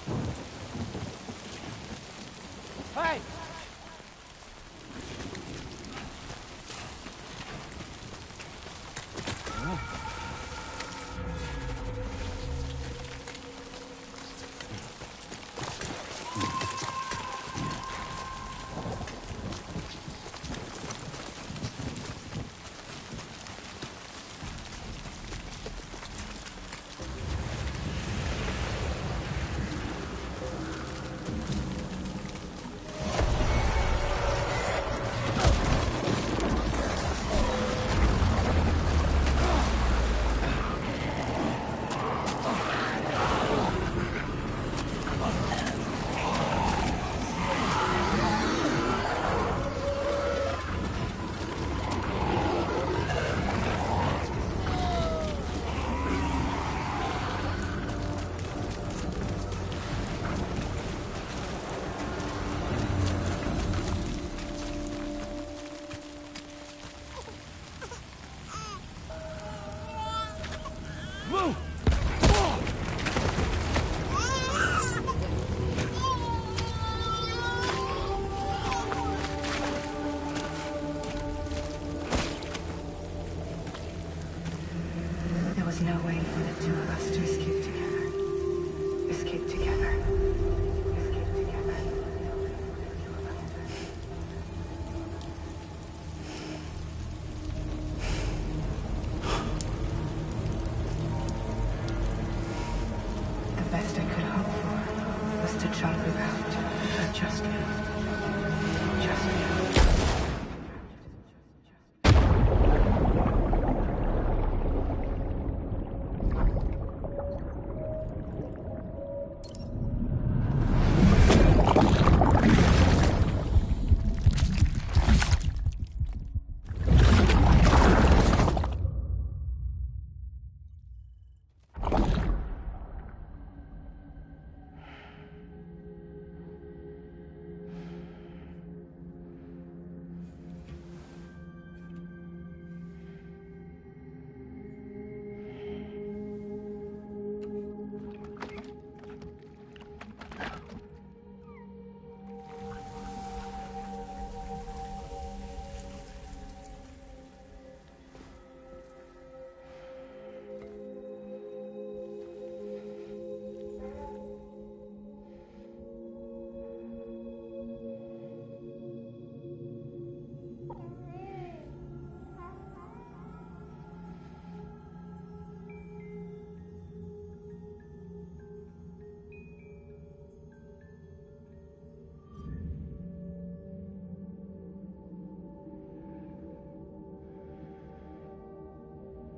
Hey! There was no way for the two of us to escape together. Escape together. Escape together. The best I could hope for was to jump you out. But just you. Just you.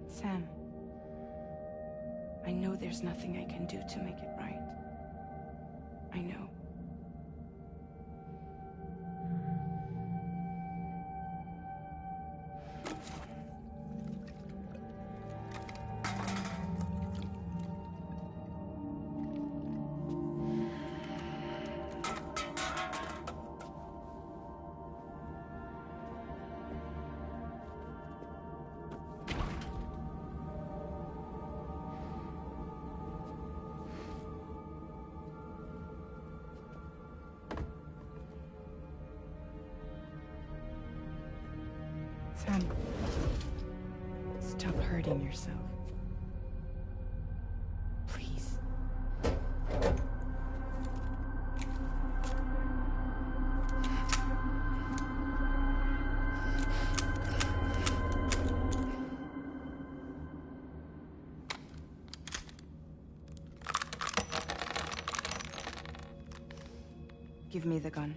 Sam, I know there's nothing I can do to make it right. I know. Sam, stop hurting yourself. Please. Give me the gun.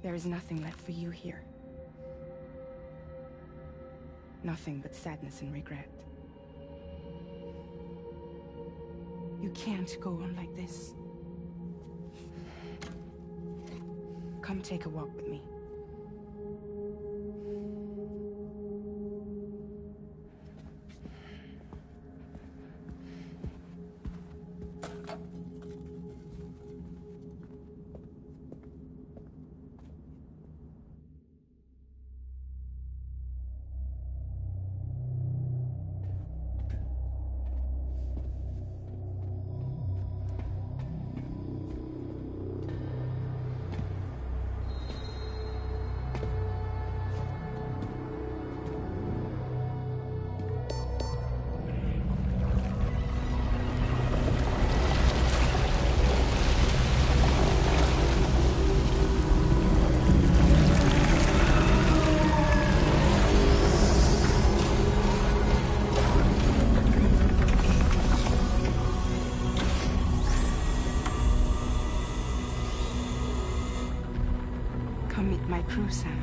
There is nothing left for you here. Nothing but sadness and regret. You can't go on like this. Come take a walk with me. crew, Sam.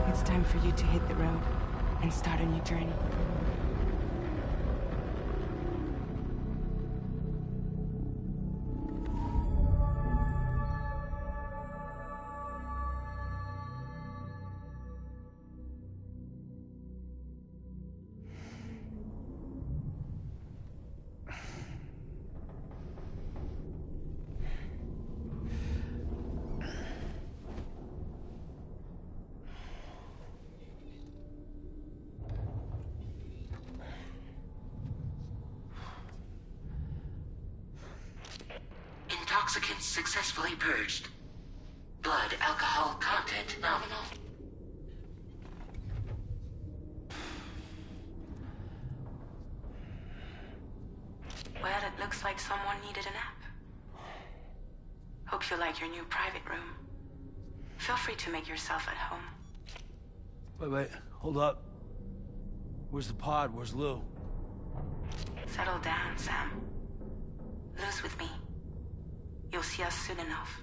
It's time for you to hit the road and start a new journey. Intoxicants successfully purged. Blood alcohol content nominal. Well, it looks like someone needed a nap. Hope you like your new private room. Feel free to make yourself at home. Wait, hold up. Where's the pod? Where's Lou? Settle down, Sam. Lou's with me. You'll see us soon enough.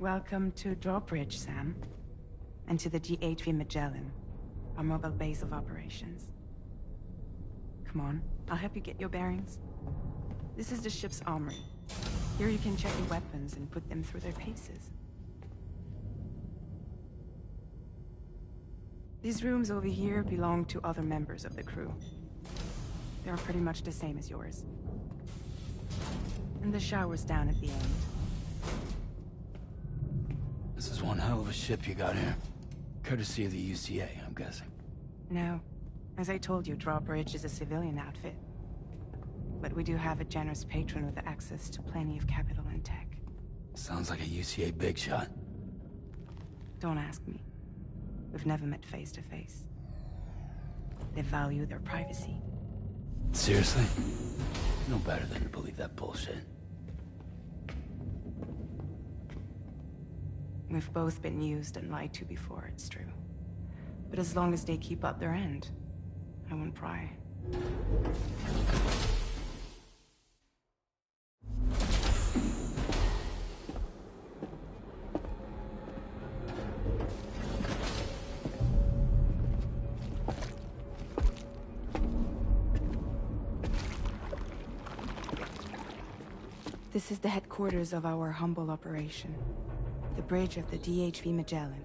Welcome to Drawbridge, Sam. And to the GHV Magellan, our mobile base of operations. Come on, I'll help you get your bearings. This is the ship's armory. Here you can check your weapons and put them through their paces. These rooms over here belong to other members of the crew. They are pretty much the same as yours. And the shower's down at the end. This is one hell of a ship you got here. Courtesy of the UCA, I'm guessing. No. As I told you, Drawbridge is a civilian outfit. But we do have a generous patron with access to plenty of capital and tech. Sounds like a UCA big shot. Don't ask me. We've never met face to face. They value their privacy. Seriously? No better than to believe that bullshit. We've both been used and lied to before, it's true. But as long as they keep up their end, I won't pry. This is the headquarters of our humble operation. The bridge of the DHV Magellan.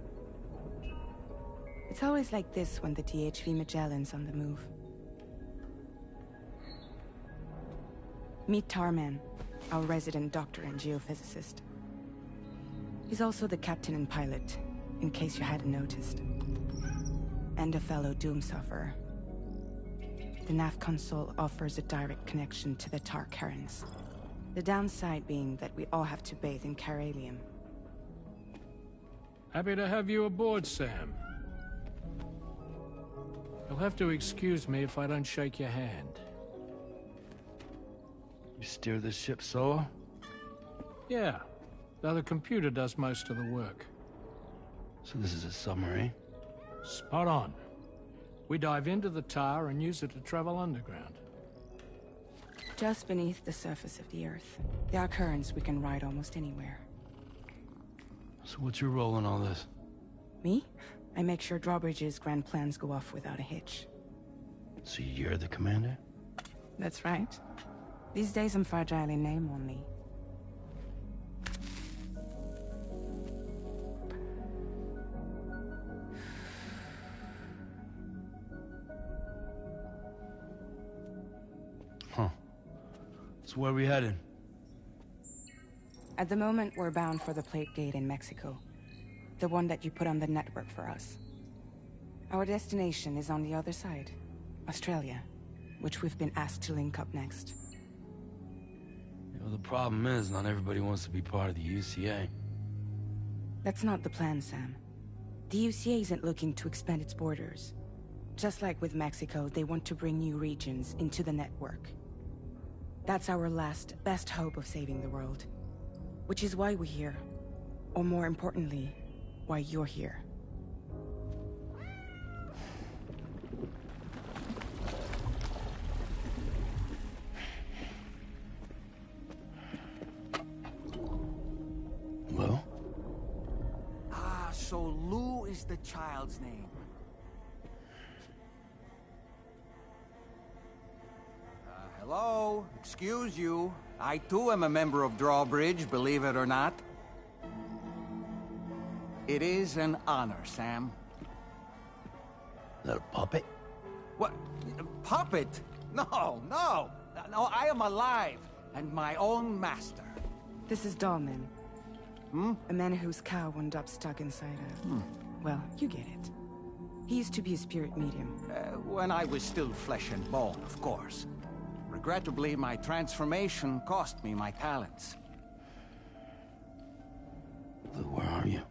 It's always like this when the DHV Magellan's on the move. Meet Tarman, our resident doctor and geophysicist. He's also the captain and pilot, in case you hadn't noticed. And a fellow Doom sufferer. The nav console offers a direct connection to the tar currents. The downside being that we all have to bathe in caralium. Happy to have you aboard, Sam. You'll have to excuse me if I don't shake your hand. You steer this ship solo? Yeah, though the computer does most of the work. So this is a submarine? Spot on. We dive into the tar and use it to travel underground. Just beneath the surface of the Earth. There are currents we can ride almost anywhere. So what's your role in all this? Me? I make sure Drawbridge's grand plans go off without a hitch. So you're the commander? That's right. These days I'm fragile in name only. Huh. So where are we headed? At the moment, we're bound for the Plate Gate in Mexico. The one that you put on the network for us. Our destination is on the other side. Australia, which we've been asked to link up next. You know, the problem is, not everybody wants to be part of the UCA. That's not the plan, Sam. The UCA isn't looking to expand its borders. Just like with Mexico, they want to bring new regions into the network. That's our last, best hope of saving the world. Which is why we're here. Or more importantly, why you're here. Well? Ah, so Lou is the child's name. Hello? Excuse you. I too am a member of Drawbridge, believe it or not. It is an honor, Sam. Is that a puppet? What? A puppet? No, no! No, I am alive, and my own master. This is Dahlman. A man whose cow wound up stuck inside a... Well, you get it. He used to be a spirit medium. When I was still flesh and bone, of course. Regrettably, my transformation cost me my talents. Lou, where are you?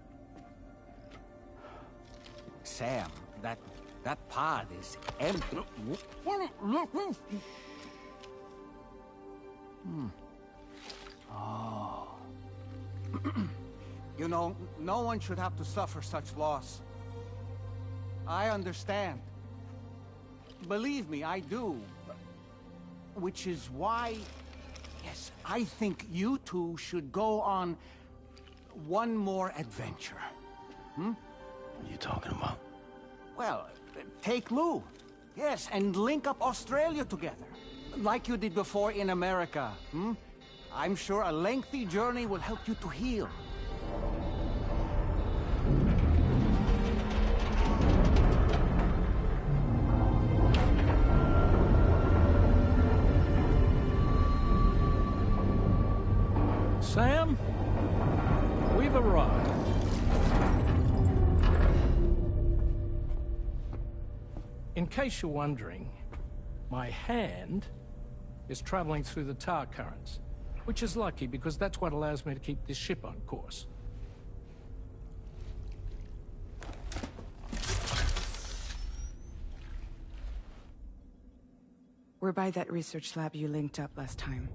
Sam, that pod is empty. Oh. You know, no one should have to suffer such loss. I understand. Believe me, I do. Which is why, yes, I think you two should go on one more adventure. What are you talking about? Well, take Lou. Yes, and link up Australia together. Like you did before in America. I'm sure a lengthy journey will help you to heal. Sam, we've arrived. In case you're wondering, my hand is traveling through the tar currents, which is lucky because that's what allows me to keep this ship on course. We're by that research lab you linked up last time.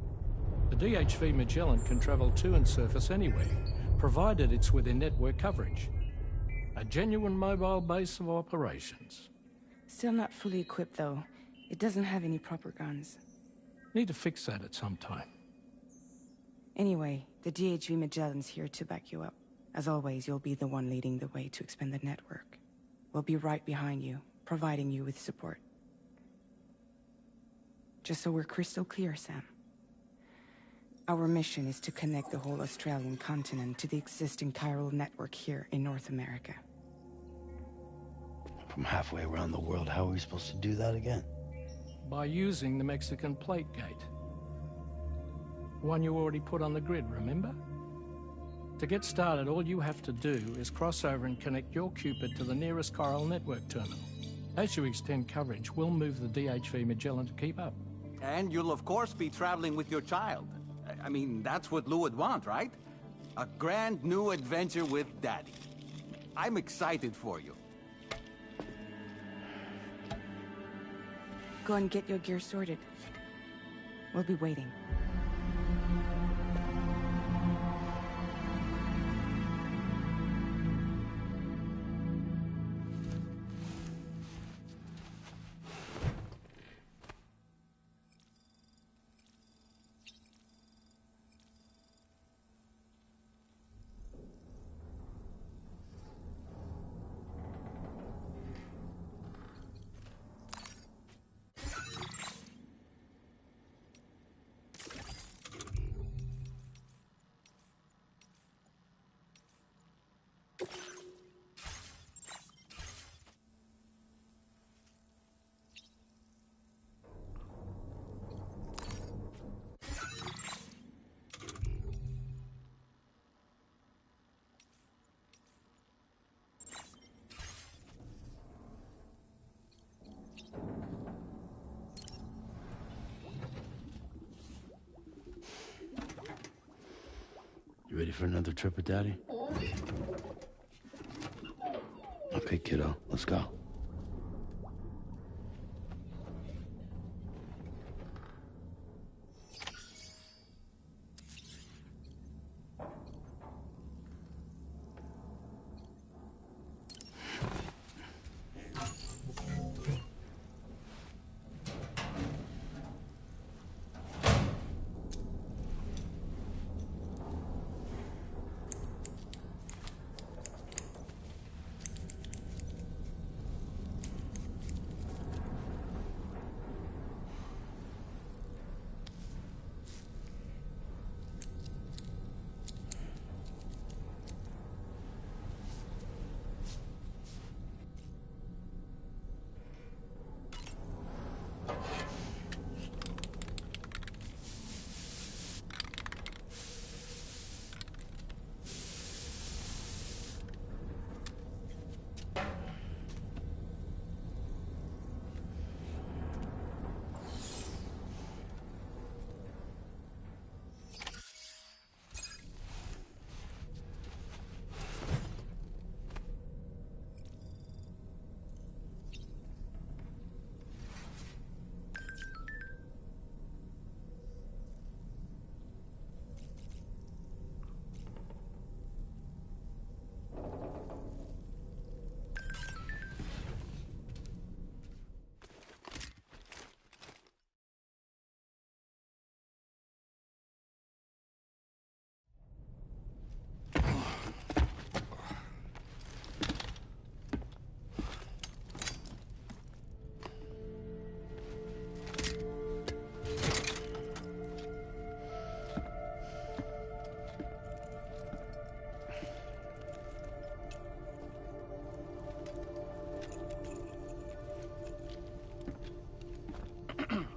The DHV Magellan can travel to and surface anywhere, provided it's within network coverage. A genuine mobile base of operations. Still not fully equipped, though. It doesn't have any proper guns. Need to fix that at some time. Anyway, the DHV Magellan's here to back you up. As always, you'll be the one leading the way to expand the network. We'll be right behind you, providing you with support. Just so we're crystal clear, Sam. Our mission is to connect the whole Australian continent to the existing chiral network here in North America. from halfway around the world. How are we supposed to do that again? By using the Mexican plate gate. One you already put on the grid, remember? To get started, all you have to do is cross over and connect your Cupid to the nearest Coral network terminal. As you extend coverage, we'll move the DHV Magellan to keep up. And you'll of course be traveling with your child. I mean, that's what Lou would want, right? A grand new adventure with Daddy. I'm excited for you. Go and get your gear sorted. We'll be waiting. You ready for another trip with Daddy? Okay, kiddo, let's go.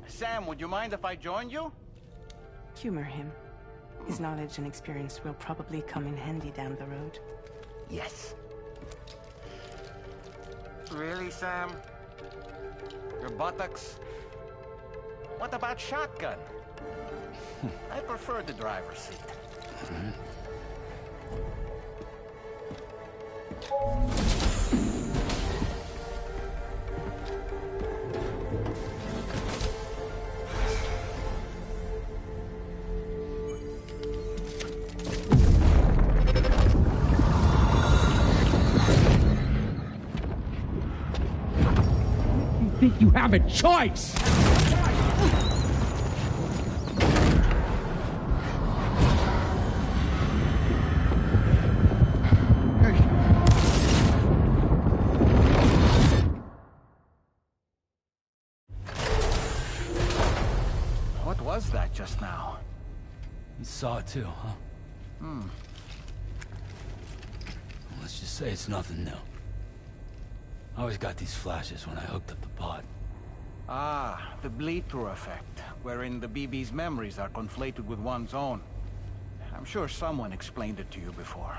Sam, would you mind if I joined you? Humor him. His knowledge and experience will probably come in handy down the road. Yes. Really, Sam? Your buttocks? What about shotgun? I prefer the driver's seat. Think you have a choice? What was that just now? You saw it too, huh? Let's just say it's nothing new. I always got these flashes when I hooked up the pod. Ah, the bleed-through effect, wherein the BB's memories are conflated with one's own. I'm sure someone explained it to you before.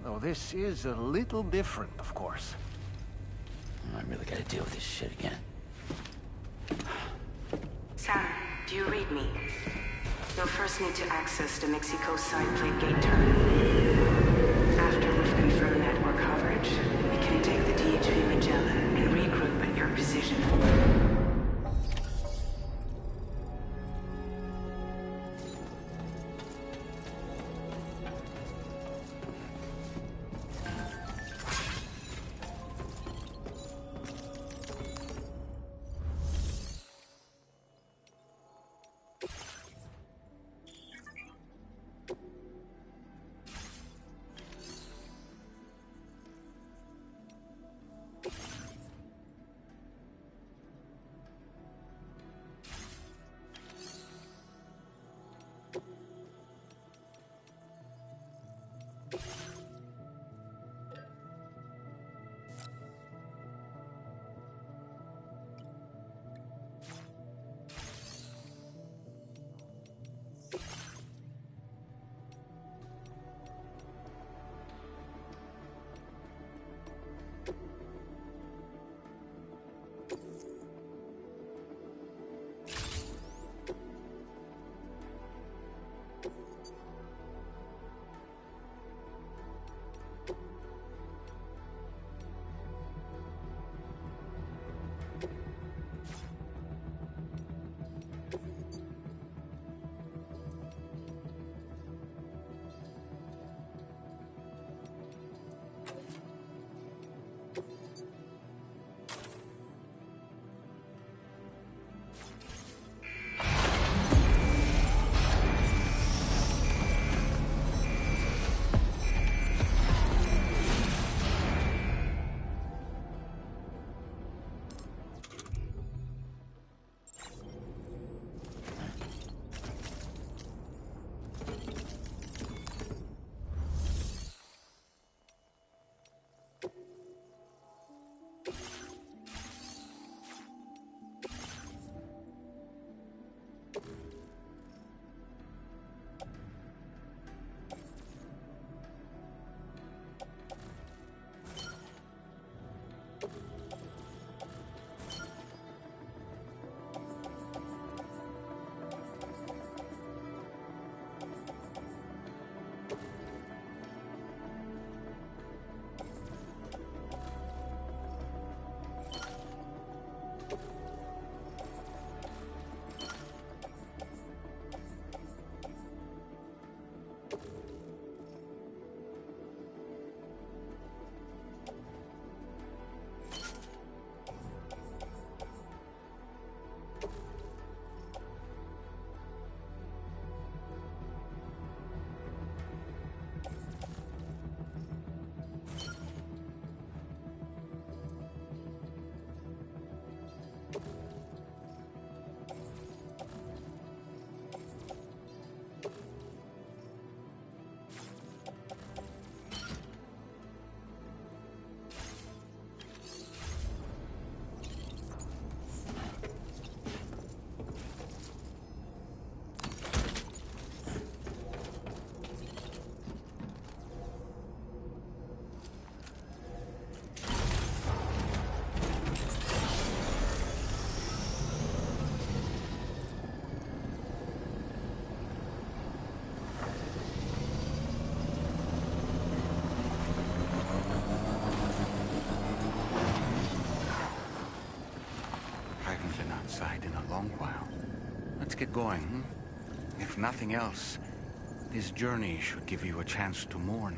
Though this is a little different, of course. I really gotta deal with this shit again. Sam, do you read me? You'll first need to access the Mexico side plate gate terminal. After we've confirmed network coverage, we can take the DHV Magellan and regroup at your position. In a long while. Let's get going, hmm? If nothing else, this journey should give you a chance to mourn.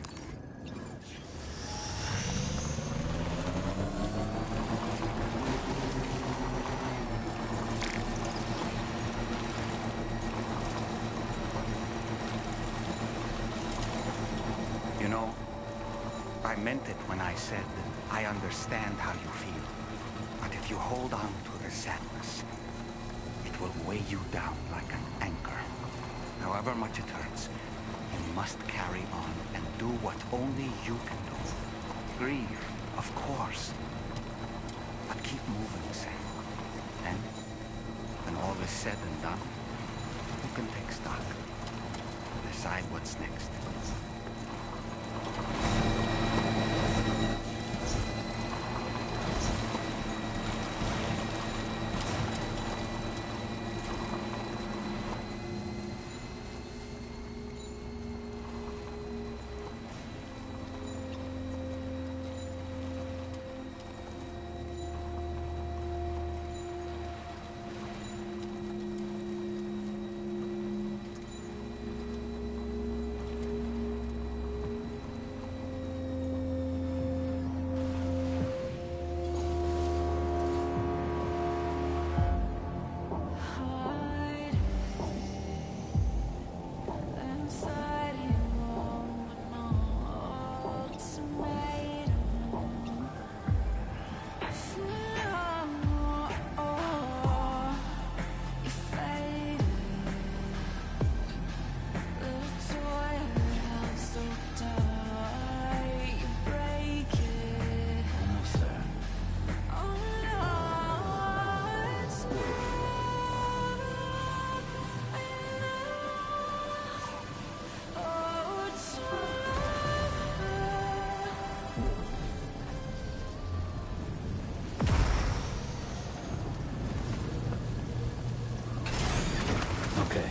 You know, I meant it when I said I understand how you feel. But if you hold on to the sadness, it will weigh you down like an anchor. However much it hurts, you must carry on and do what only you can do. Grieve, of course, But keep moving, Sam. And when all is said and done, you can take stock. Decide what's next. Okay.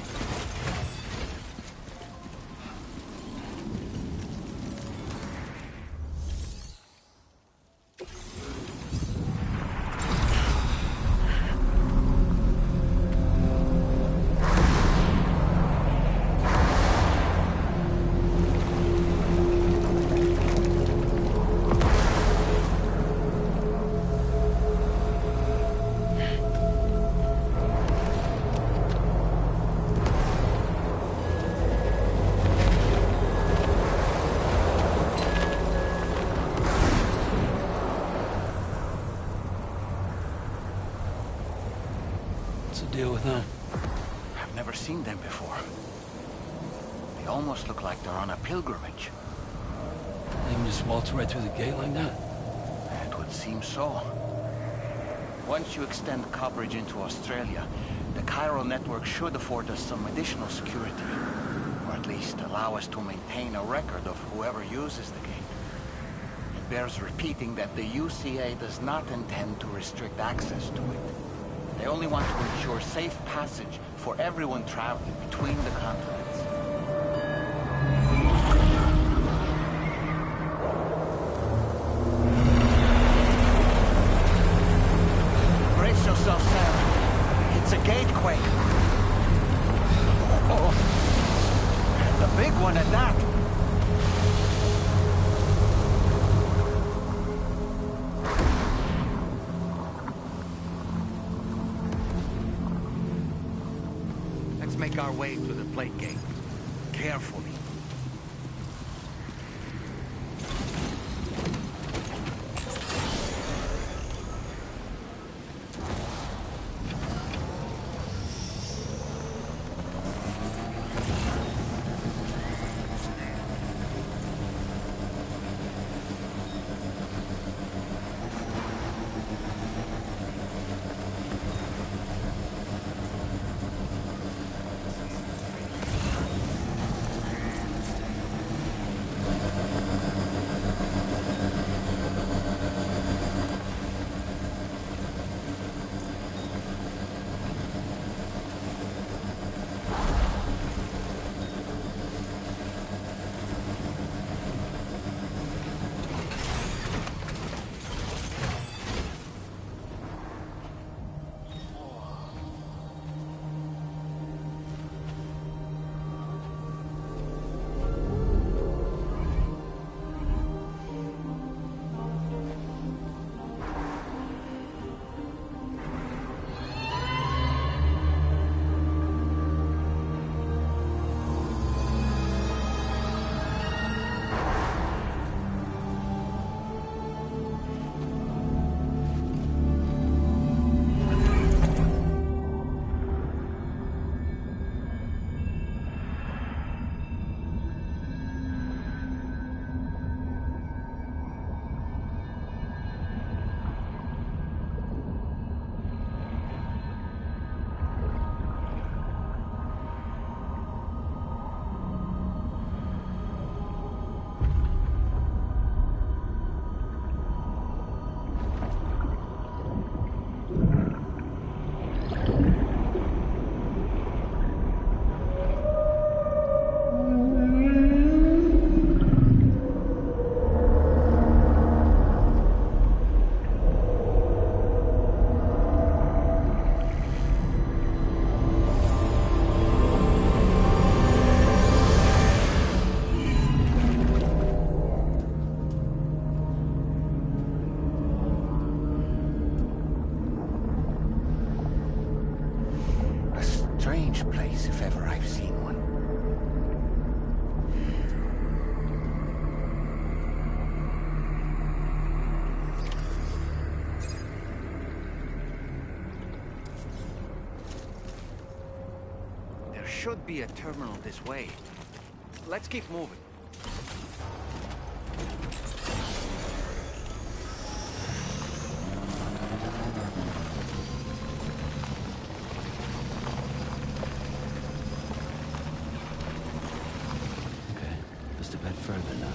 Deal with them. I've never seen them before. They almost look like they're on a pilgrimage. They can just waltz right through the gate like that? It would seem so. Once you extend coverage into Australia, the chiral network should afford us some additional security. Or at least allow us to maintain a record of whoever uses the gate. It bears repeating that the UCA does not intend to restrict access to it. They only want to ensure safe passage for everyone traveling between the continents. Brace yourself, Sam. It's a gatequake. Oh, and the big one at that. Make our way to the plate gate. Carefully. ever I've seen one. There should be a terminal this way. Let's keep moving. Okay, just a bit further now.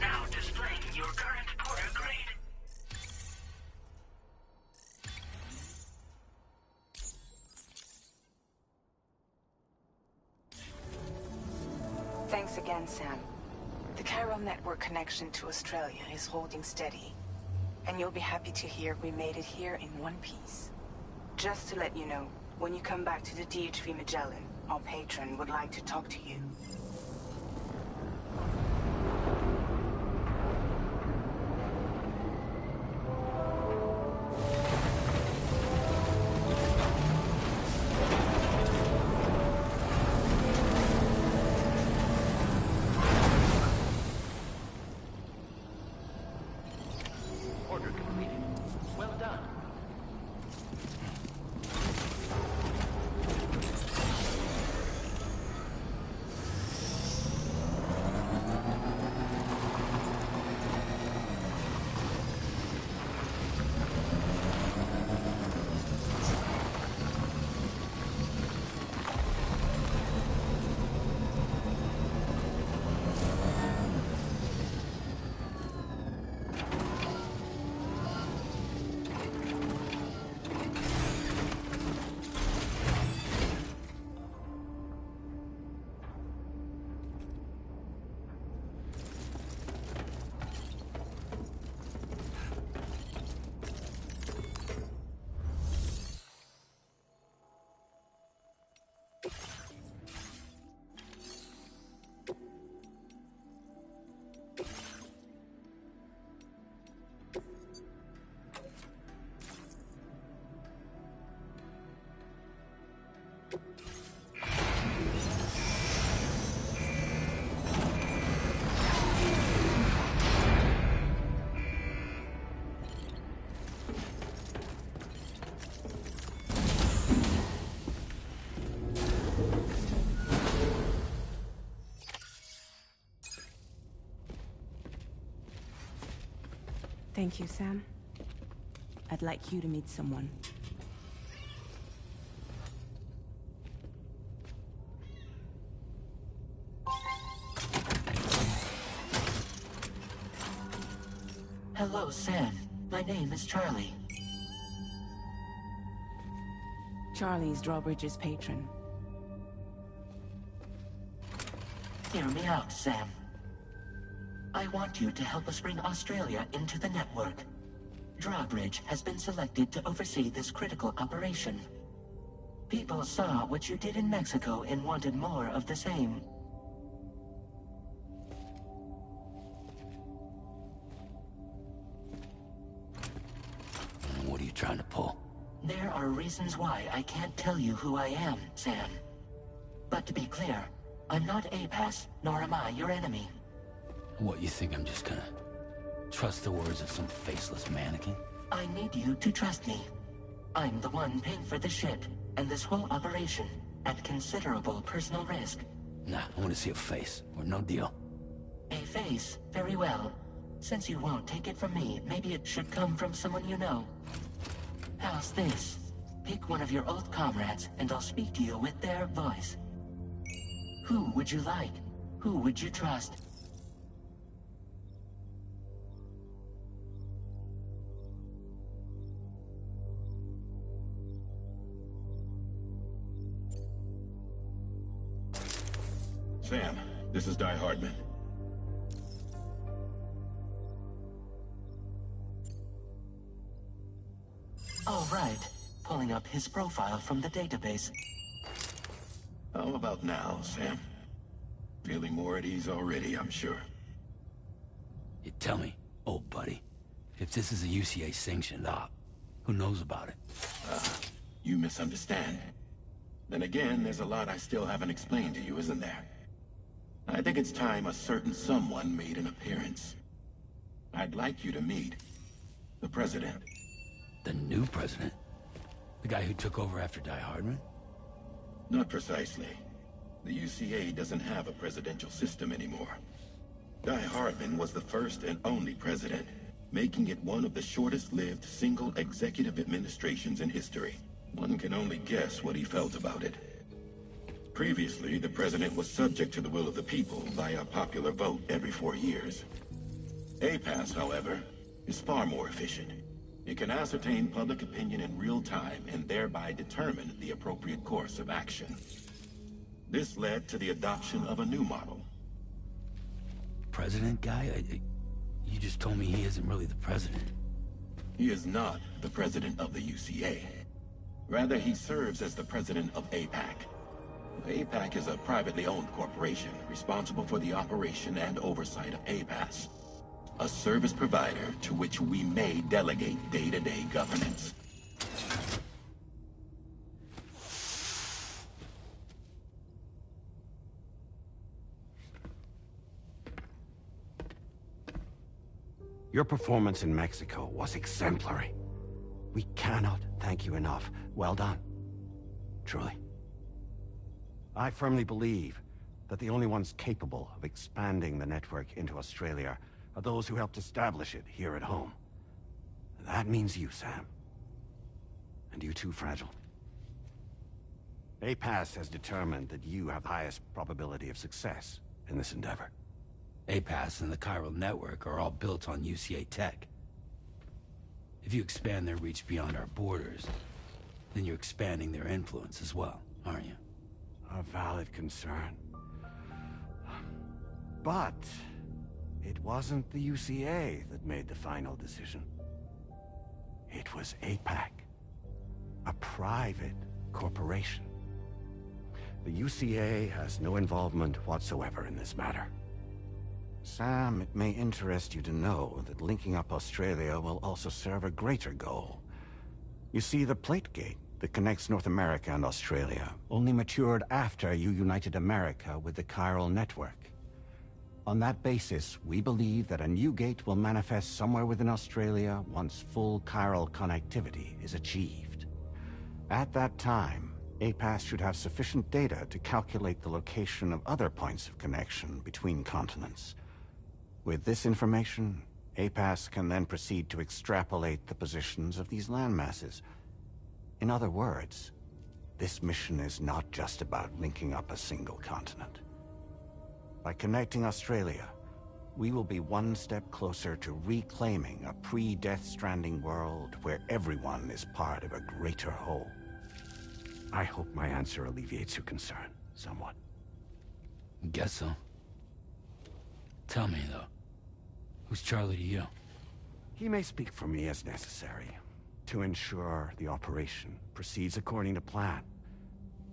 Now displaying your current porter grade. Thanks again, Sam. The chiral network connection to Australia is holding steady. And you'll be happy to hear we made it here in one piece. Just to let you know, when you come back to the DHV Magellan, our patron would like to talk to you. Order completed. Well done. Thank you, Sam. I'd like you to meet someone. Hello, Sam. My name is Charlie. Charlie's Drawbridge's patron. Hear me out, Sam. I want you to help us bring Australia into the network. Drawbridge has been selected to oversee this critical operation. People saw what you did in Mexico and wanted more of the same. What are you trying to pull? There are reasons why I can't tell you who I am, Sam. But to be clear, I'm not APAS, nor am I your enemy. What, you think I'm just gonna trust the words of some faceless mannequin? I need you to trust me. I'm the one paying for the ship, and this whole operation, at considerable personal risk. Nah, I want to see a face, or no deal. A face? Very well. Since you won't take it from me, maybe it should come from someone you know. How's this? Pick one of your old comrades, and I'll speak to you with their voice. Who would you like? Who would you trust? Sam, this is Die Hardman. All right. Pulling up his profile from the database. How about now, Sam? Feeling more at ease already, I'm sure. You tell me, old buddy, if this is a UCA-sanctioned op, who knows about it? You misunderstand. Then again, there's a lot I still haven't explained to you, isn't there? I think it's time a certain someone made an appearance. I'd like you to meet the President. The new president? The guy who took over after Die Hardman? Not precisely. The UCA doesn't have a presidential system anymore. Die Hardman was the first and only president, making it one of the shortest-lived single executive administrations in history. One can only guess what he felt about it. Previously, the president was subject to the will of the people via a popular vote every 4 years. APAS, however, is far more efficient. It can ascertain public opinion in real time and thereby determine the appropriate course of action. This led to the adoption of a new model. President guy? You just told me he isn't really the president. He is not the president of the UCA. Rather, he serves as the president of APAC. APAC is a privately owned corporation responsible for the operation and oversight of APAS, a service provider to which we may delegate day-to-day governance. Your performance in Mexico was exemplary. We cannot thank you enough. Well done. Truly. I firmly believe that the only ones capable of expanding the network into Australia are those who helped establish it here at home. That means you, Sam. And you too, Fragile. APAS has determined that you have the highest probability of success in this endeavor. APAS and the chiral network are all built on UCA tech. If you expand their reach beyond our borders, then you're expanding their influence as well, aren't you? A valid concern. But it wasn't the UCA that made the final decision. It was APAC, a private corporation. The UCA has no involvement whatsoever in this matter. Sam, it may interest you to know that linking up Australia will also serve a greater goal. You see, the plate gate that connects North America and Australia only matured after you united America with the chiral network. On that basis, we believe that a new gate will manifest somewhere within Australia once full chiral connectivity is achieved. At that time, APAS should have sufficient data to calculate the location of other points of connection between continents. With this information, APAS can then proceed to extrapolate the positions of these landmasses. In other words, this mission is not just about linking up a single continent. By connecting Australia, we will be one step closer to reclaiming a pre-Death Stranding world where everyone is part of a greater whole. I hope my answer alleviates your concern somewhat. Guess so. Tell me, though, who's Charlie to you? He may speak for me as necessary to ensure the operation proceeds according to plan.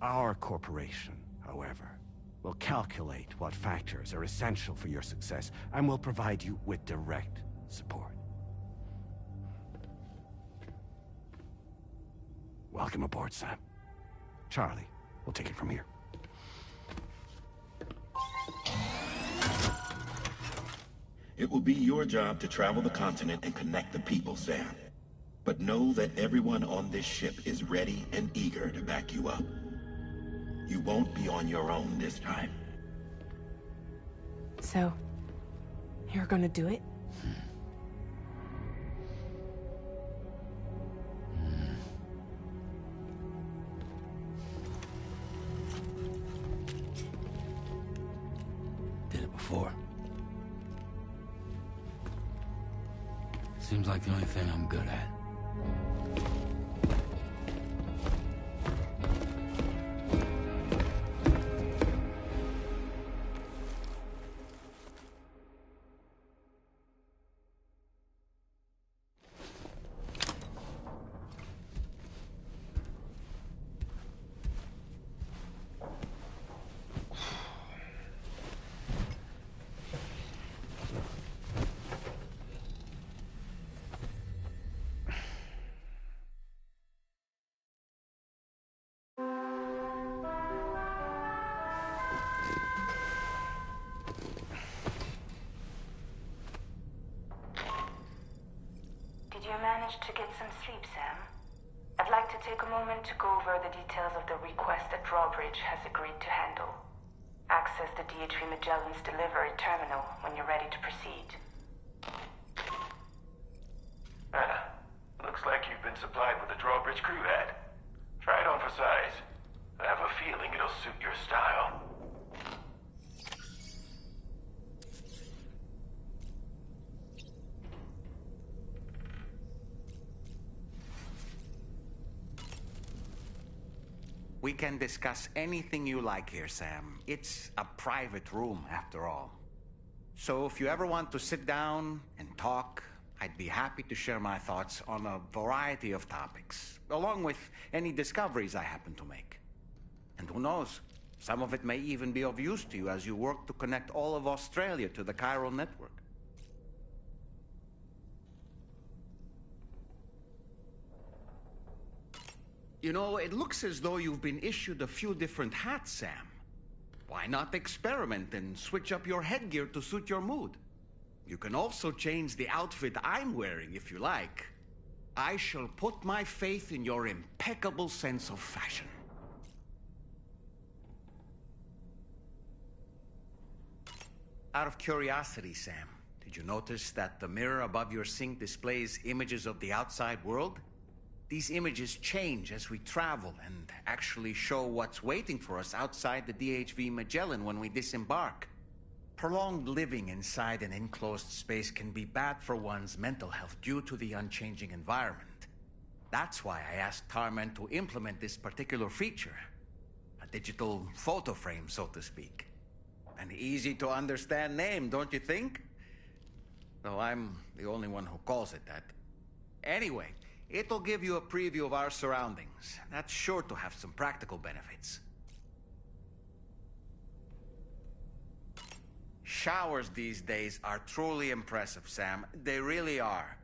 Our corporation, however, will calculate what factors are essential for your success and will provide you with direct support. Welcome aboard, Sam. Charlie, we'll take it from here. It will be your job to travel the continent and connect the people, Sam. But know that everyone on this ship is ready and eager to back you up. You won't be on your own this time. So, you're gonna do it? Did it before. Seems like the only thing I'm good at. Did you manage to get some sleep, Sam? I'd like to take a moment to go over the details of the request that Drawbridge has agreed to handle. Access the DHV Magellan's delivery terminal when you're ready to proceed. Looks like you've been supplied with a Drawbridge crew hat. Try it on for size. I have a feeling it'll suit your style. We can discuss anything you like here, Sam. It's a private room, after all. So if you ever want to sit down and talk, I'd be happy to share my thoughts on a variety of topics, along with any discoveries I happen to make. And who knows, some of it may even be of use to you as you work to connect all of Australia to the chiral network. You know, it looks as though you've been issued a few different hats, Sam. Why not experiment and switch up your headgear to suit your mood? You can also change the outfit I'm wearing if you like. I shall put my faith in your impeccable sense of fashion. Out of curiosity, Sam, did you notice that the mirror above your sink displays images of the outside world? These images change as we travel and actually show what's waiting for us outside the DHV Magellan when we disembark. Prolonged living inside an enclosed space can be bad for one's mental health due to the unchanging environment. That's why I asked Tarman to implement this particular feature. A digital photo frame, so to speak. An easy to understand name, don't you think? Though I'm the only one who calls it that. Anyway, it'll give you a preview of our surroundings. That's sure to have some practical benefits. Showers these days are truly impressive, Sam. They really are.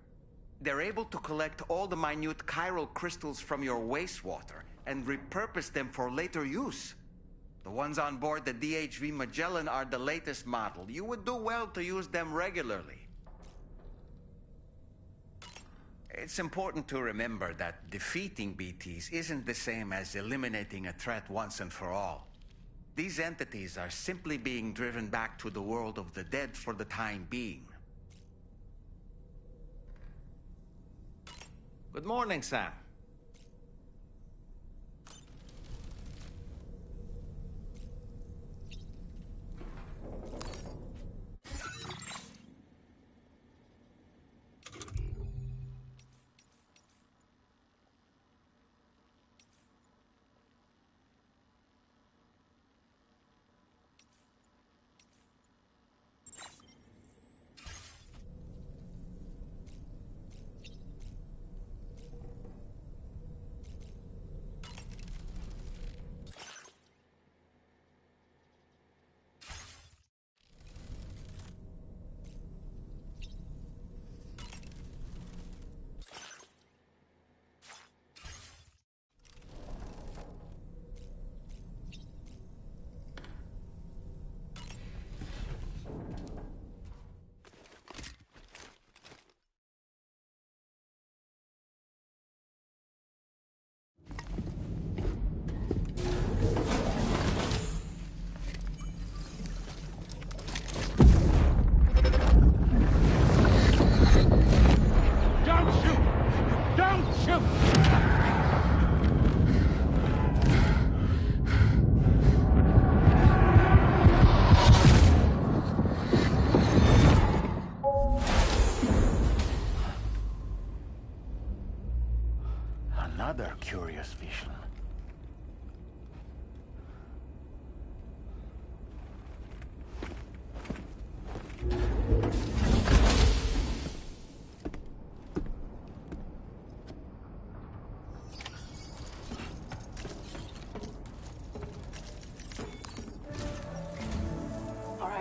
They're able to collect all the minute chiral crystals from your wastewater and repurpose them for later use. The ones on board the DHV Magellan are the latest model. You would do well to use them regularly. It's important to remember that defeating BTs isn't the same as eliminating a threat once and for all. These entities are simply being driven back to the world of the dead for the time being. Good morning, Sam.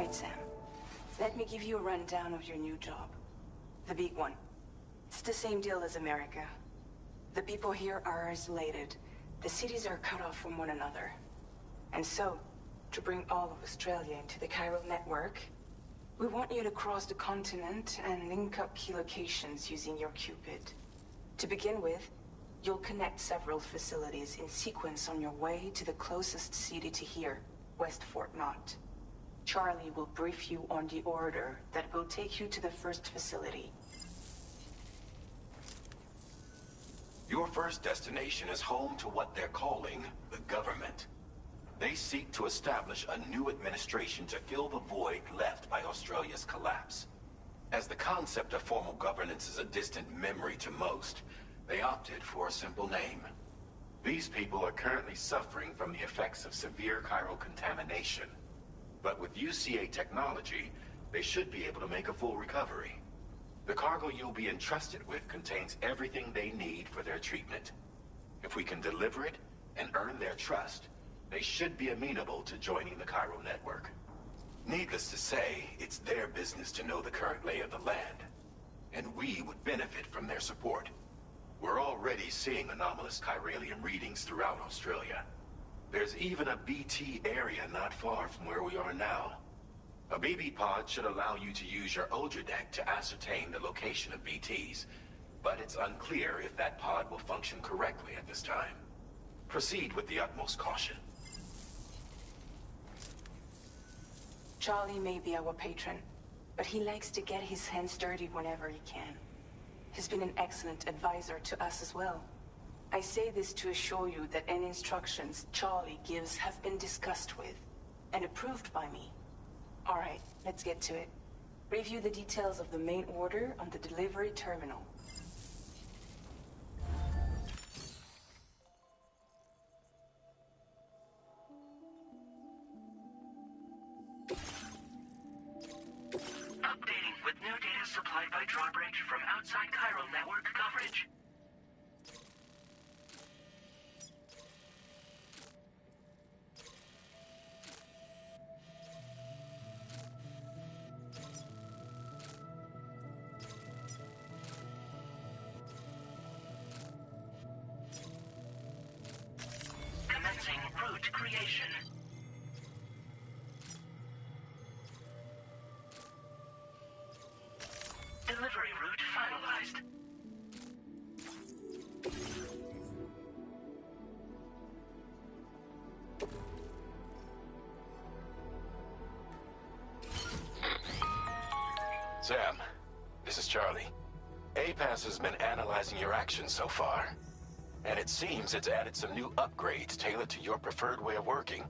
right, Sam. Let me give you a rundown of your new job. The big one. It's the same deal as America. The people here are isolated. The cities are cut off from one another. And so, to bring all of Australia into the chiral network, we want you to cross the continent and link up key locations using your Cupid. To begin with, you'll connect several facilities in sequence on your way to the closest city to here, West Fort Knott. Charlie will brief you on the order that will take you to the first facility. Your first destination is home to what they're calling the government. They seek to establish a new administration to fill the void left by Australia's collapse. As the concept of formal governance is a distant memory to most, they opted for a simple name. These people are currently suffering from the effects of severe chiral contamination. But with UCA technology, they should be able to make a full recovery. The cargo you'll be entrusted with contains everything they need for their treatment. If we can deliver it and earn their trust, they should be amenable to joining the chiral network. Needless to say, it's their business to know the current lay of the land, and we would benefit from their support. We're already seeing anomalous chiralium readings throughout Australia. There's even a BT area not far from where we are now. A BB pod should allow you to use your Ultra deck to ascertain the location of BTs, but it's unclear if that pod will function correctly at this time. Proceed with the utmost caution. Charlie may be our patron, but he likes to get his hands dirty whenever he can. He's been an excellent advisor to us as well. I say this to assure you that any instructions Charlie gives have been discussed with and approved by me. All right, let's get to it. Review the details of the main order on the delivery terminal. Updating with new data supplied by Drawbridge from outside chiral network coverage. Commencing route creation. Delivery route finalized. Sam, this is Charlie. APAS has been analyzing your actions so far, and it seems it's added some new upgrades tailored to your preferred way of working.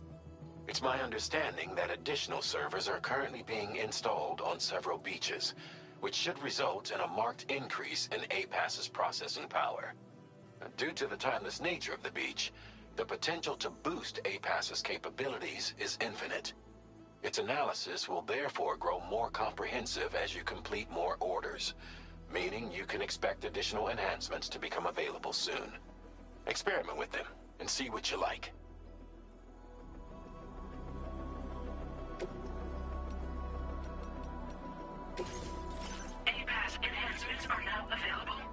It's my understanding that additional servers are currently being installed on several beaches, which should result in a marked increase in APAS's processing power. Due to the timeless nature of the beach, the potential to boost APAS's capabilities is infinite. Its analysis will therefore grow more comprehensive as you complete more orders, meaning you can expect additional enhancements to become available soon. Experiment with them and see what you like. APAS enhancements are now available.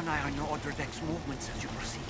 an eye on your Order Deck's movements as you proceed.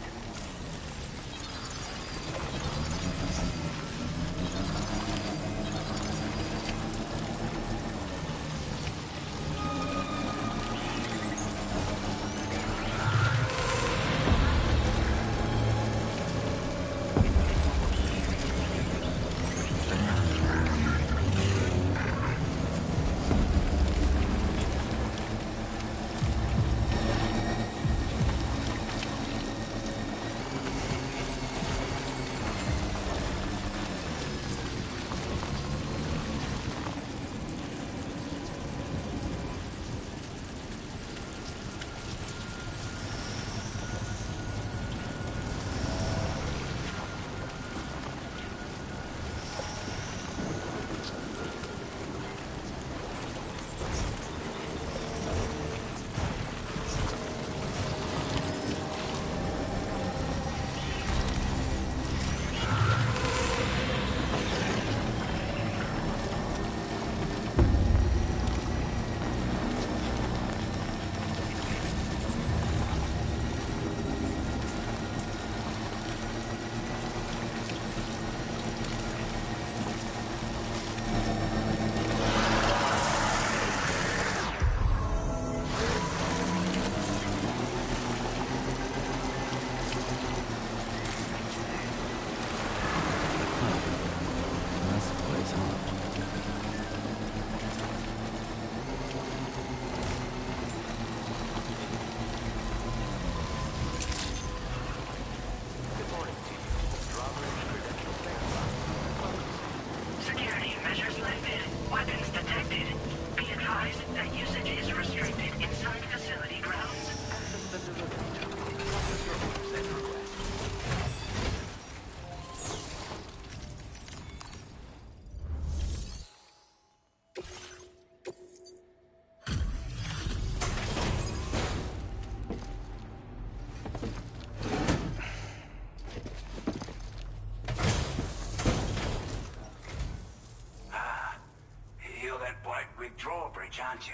Drawbridge, aren't you?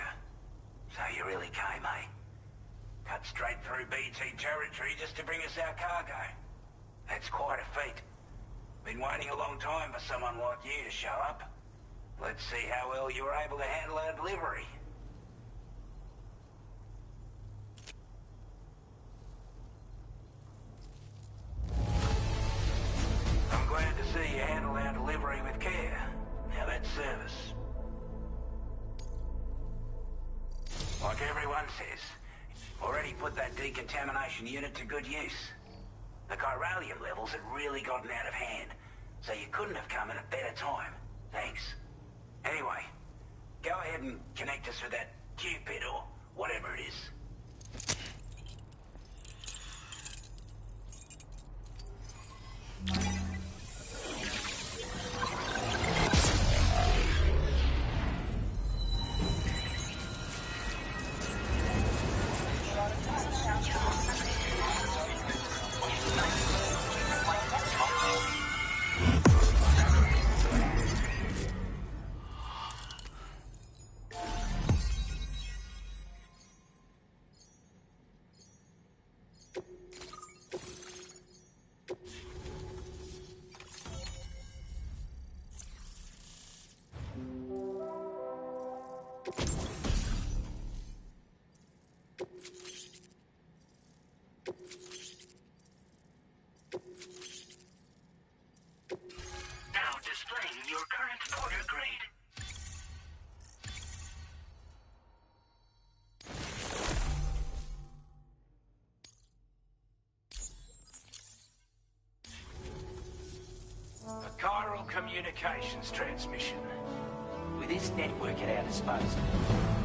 So you really came, eh? Cut straight through BT territory just to bring us our cargo. That's quite a feat. Been waiting a long time for someone like you to show up. Let's see how well you were able to handle our delivery. I'm glad to see you handle our delivery with care. Now that's service. Like everyone says, already put that decontamination unit to good use. The chiralium levels had really gotten out of hand, so you couldn't have come at a better time. Thanks. Anyway, go ahead and connect us with that Cupid or whatever it is. Chiral communications transmission. With this network at our disposal,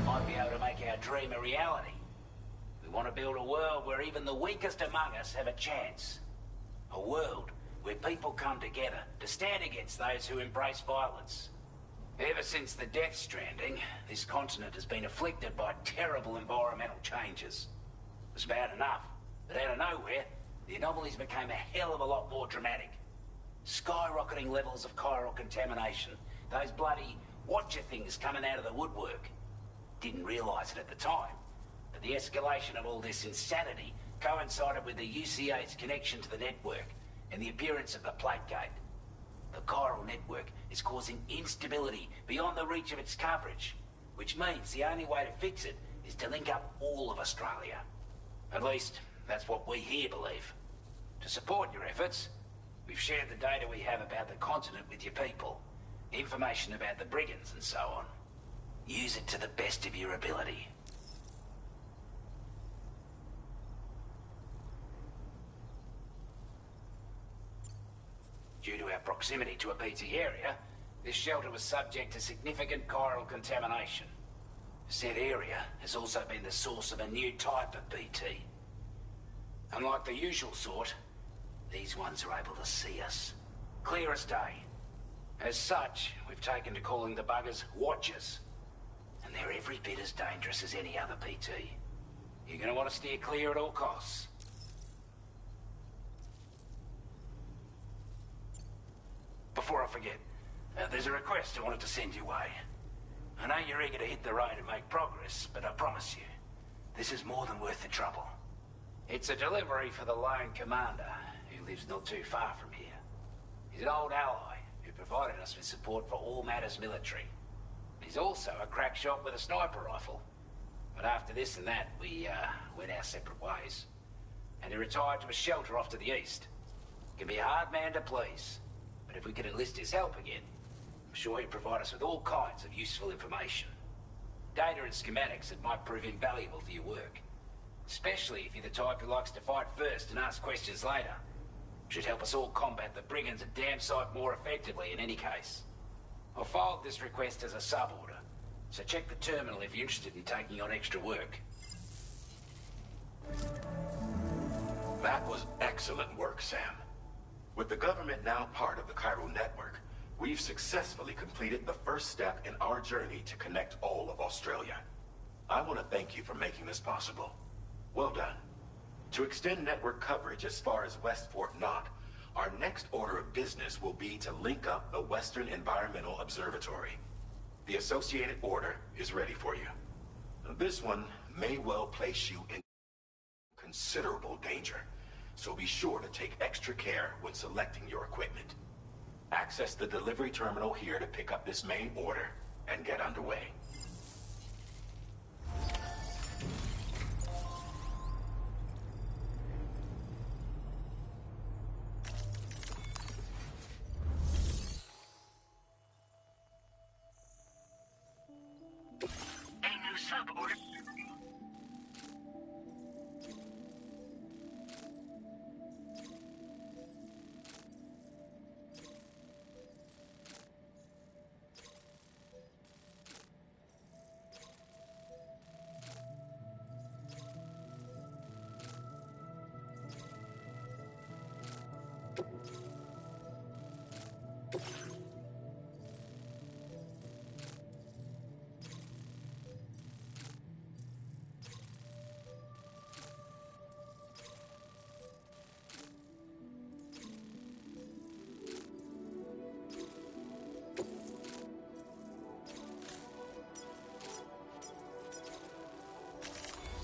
we might be able to make our dream a reality. We want to build a world where even the weakest among us have a chance. A world where people come together to stand against those who embrace violence. Ever since the Death Stranding, this continent has been afflicted by terrible environmental changes. It was bad enough, but out of nowhere, the anomalies became a hell of a lot more dramatic. Skyrocketing levels of chiral contamination. Those bloody watcher things coming out of the woodwork. Didn't realize it at the time, but the escalation of all this insanity coincided with the UCA's connection to the network and the appearance of the plate gate. The chiral network is causing instability beyond the reach of its coverage, which means the only way to fix it is to link up all of Australia. At least, that's what we here believe. To support your efforts, we've shared the data we have about the continent with your people, information about the brigands and so on. Use it to the best of your ability. Due to our proximity to a BT area, this shelter was subject to significant chiral contamination. Said area has also been the source of a new type of BT. Unlike the usual sort, these ones are able to see us. Clear as day. As such, we've taken to calling the buggers Watchers. And they're every bit as dangerous as any other BT. You're gonna want to steer clear at all costs. Before I forget, there's a request I wanted to send your way. I know you're eager to hit the road and make progress, but I promise you, this is more than worth the trouble. It's a delivery for the lone commander, who lives not too far from here. He's an old ally who provided us with support for all matters military. He's also a crack shot with a sniper rifle. But after this and that, we went our separate ways. And he retired to a shelter off to the east. He can be a hard man to please. But if we could enlist his help again, I'm sure he'd provide us with all kinds of useful information. Data and schematics that might prove invaluable for your work. Especially if you're the type who likes to fight first and ask questions later. Should help us all combat the brigands a damn sight more effectively in any case. I filed this request as a sub-order, so check the terminal if you're interested in taking on extra work. That was excellent work, Sam. With the government now part of the chiral network, we've successfully completed the first step in our journey to connect all of Australia. I want to thank you for making this possible. Well done. To extend network coverage as far as West Fort Knott, our next order of business will be to link up the Western Environmental Observatory. The associated order is ready for you. This one may well place you in considerable danger, so be sure to take extra care when selecting your equipment. Access the delivery terminal here to pick up this main order and get underway. A new sub-order.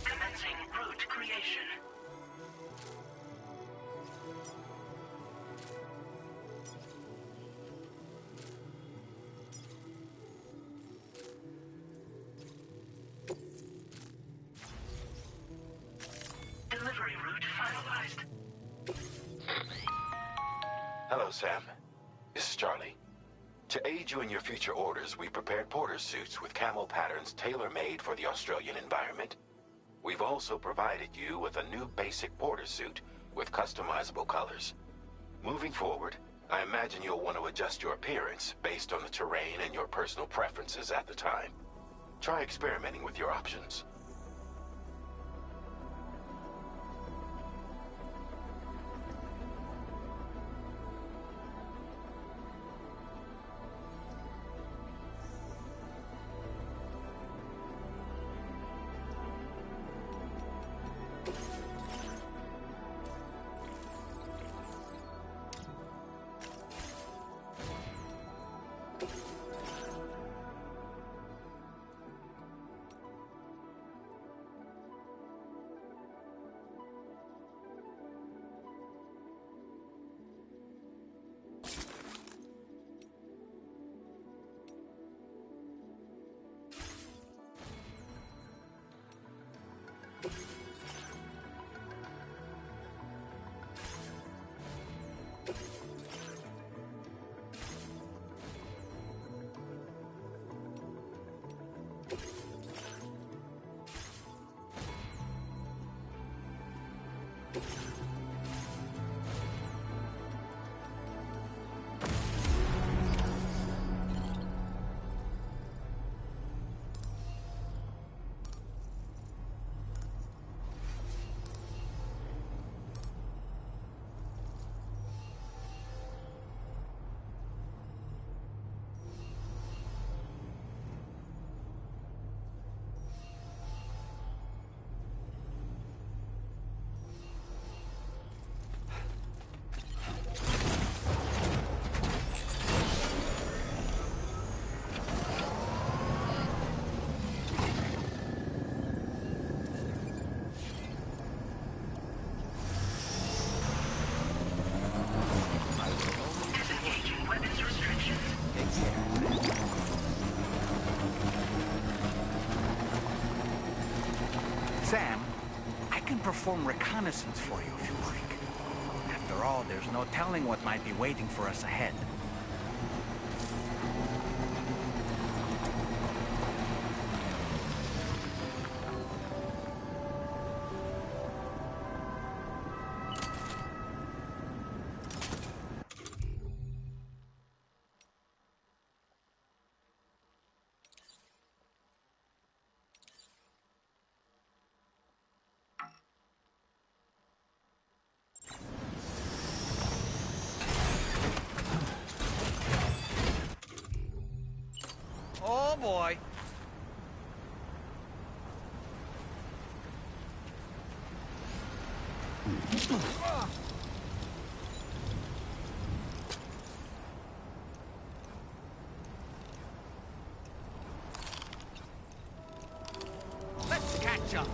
Commencing route creation. Delivery route finalized. Hello, Sam. This is Charlie. To aid you in your future orders, we prepared porter suits with camo patterns tailor-made for the Australian environment. We've also provided you with a new basic porter suit with customizable colors. Moving forward, I imagine you'll want to adjust your appearance based on the terrain and your personal preferences at the time. Try experimenting with your options. Sam, I can perform reconnaissance for you if you like. After all, there's no telling what might be waiting for us ahead. Oh boy. Let's catch up.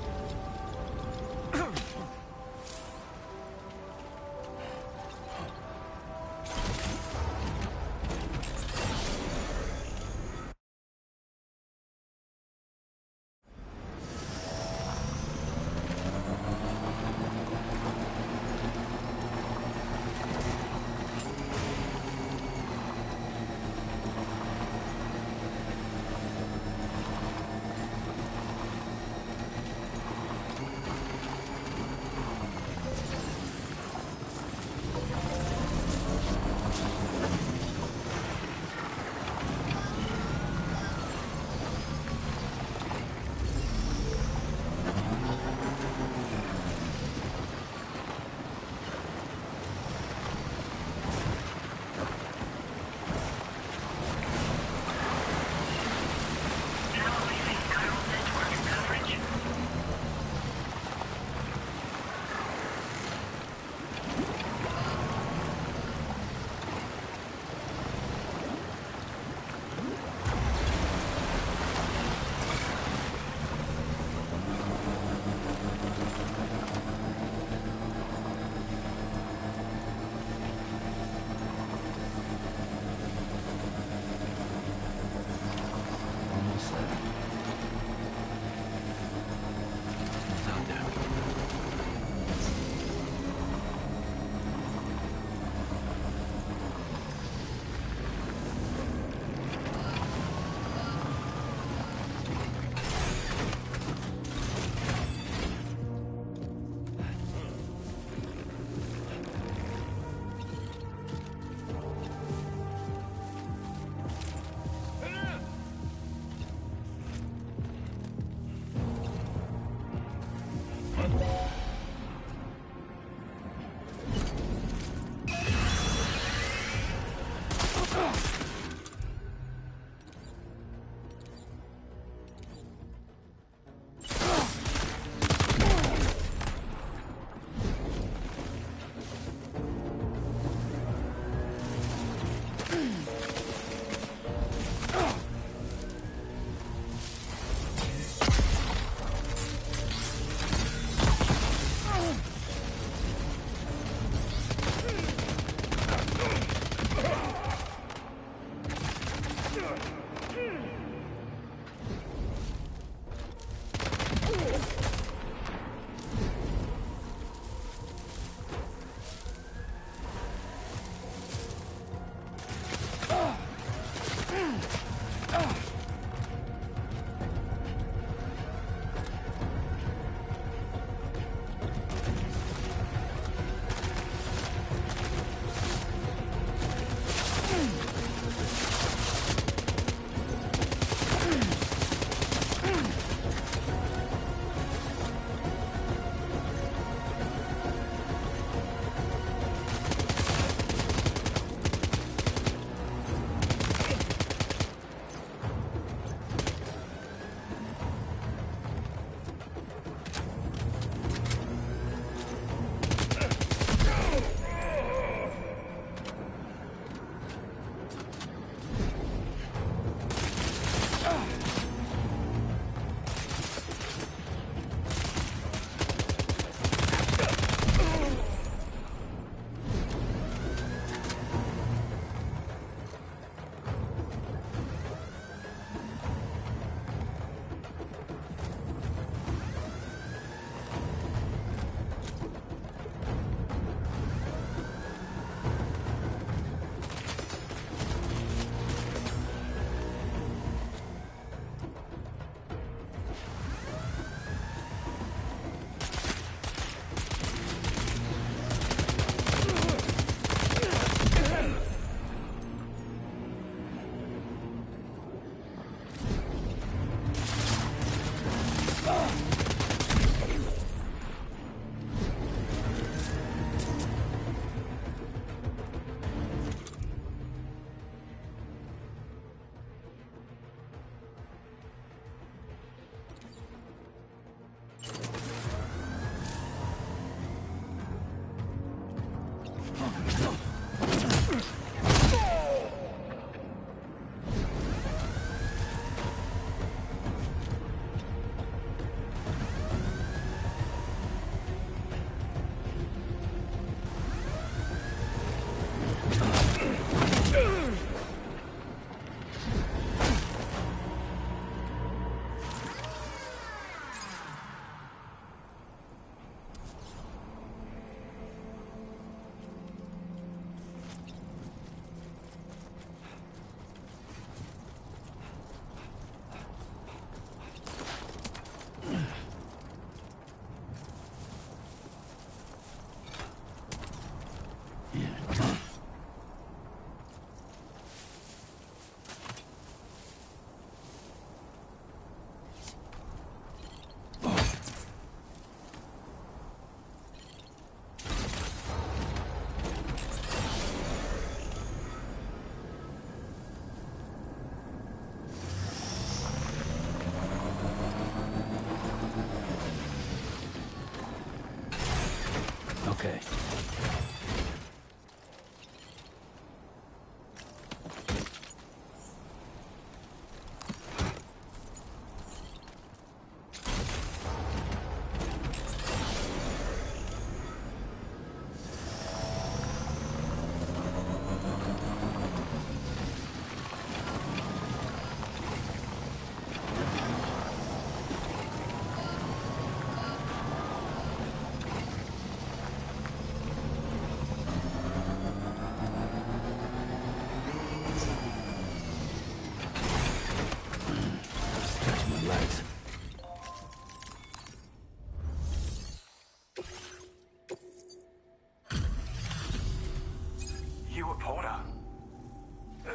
Okay.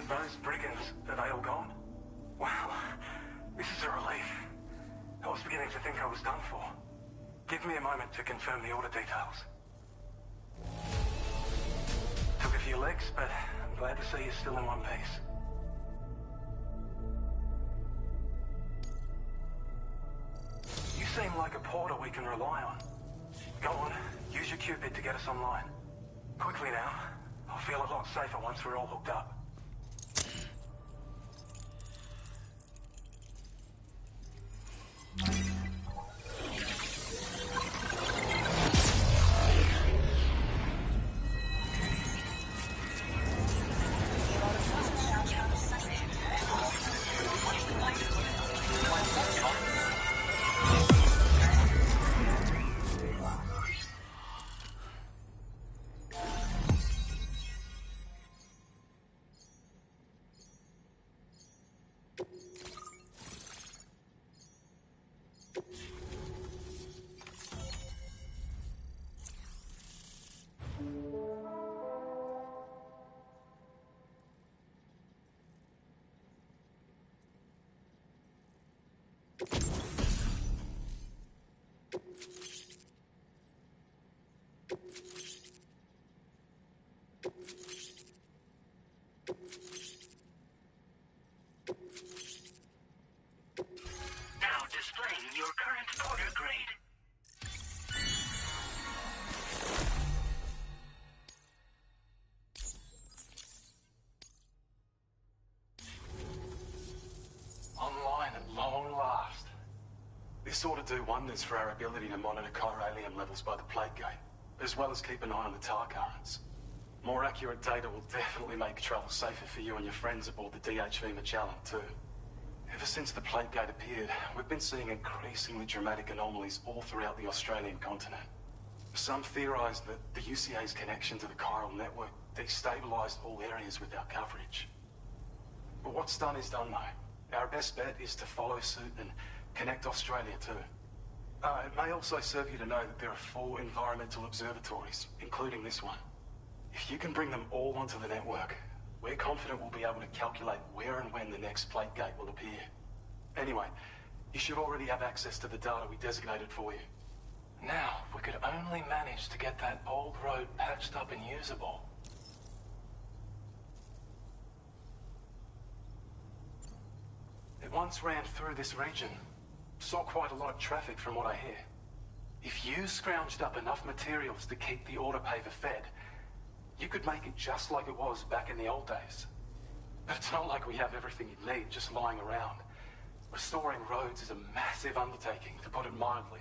Those brigands, are they all gone? Wow, this is a relief. I was beginning to think I was done for. Give me a moment to confirm the order details. Took a few licks, but I'm glad to see you're still in one piece. You seem like a porter we can rely on. Go on, use your Cupid to get us online. Quickly now. I'll feel a lot safer once we're all hooked up. Now displaying your current porter grade. Online at long last. This ought to do wonders for our ability to monitor chiralium levels by the plague gate, as well as keep an eye on the tar currents. More accurate data will definitely make travel safer for you and your friends aboard the DHV Magellan, too. Ever since the plague gate appeared, we've been seeing increasingly dramatic anomalies all throughout the Australian continent. Some theorise that the UCA's connection to the chiral network destabilised all areas with our coverage. But what's done is done, though. Our best bet is to follow suit and connect Australia, too. It may also serve you to know that there are 4 environmental observatories, including this one. If you can bring them all onto the network, we're confident we'll be able to calculate where and when the next plague gate will appear. Anyway, You should already have access to the data we designated for you. Now, if we could only manage to get that old road patched up and usable. It once ran through this region. Saw quite a lot of traffic from what I hear. If you scrounged up enough materials to keep the autopaver fed, you could make it just like it was back in the old days. But it's not like we have everything you need just lying around. Restoring roads is a massive undertaking, to put it mildly.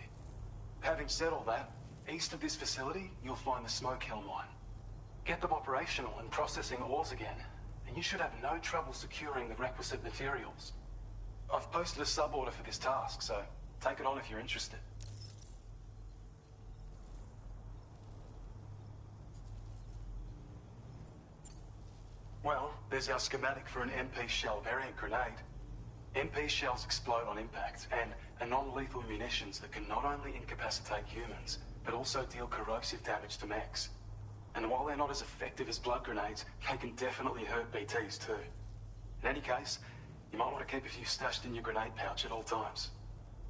Having said all that, east of this facility, you'll find the Smoke Hill mine. Get them operational and processing ores again, and you should have no trouble securing the requisite materials. I've posted a sub-order for this task, so take it on if you're interested. Well, there's our schematic for an MP shell variant grenade. MP shells explode on impact, and are non-lethal munitions that can not only incapacitate humans, but also deal corrosive damage to mechs. And while they're not as effective as blood grenades, they can definitely hurt BTs too. In any case, you might want to keep a few stashed in your grenade pouch at all times.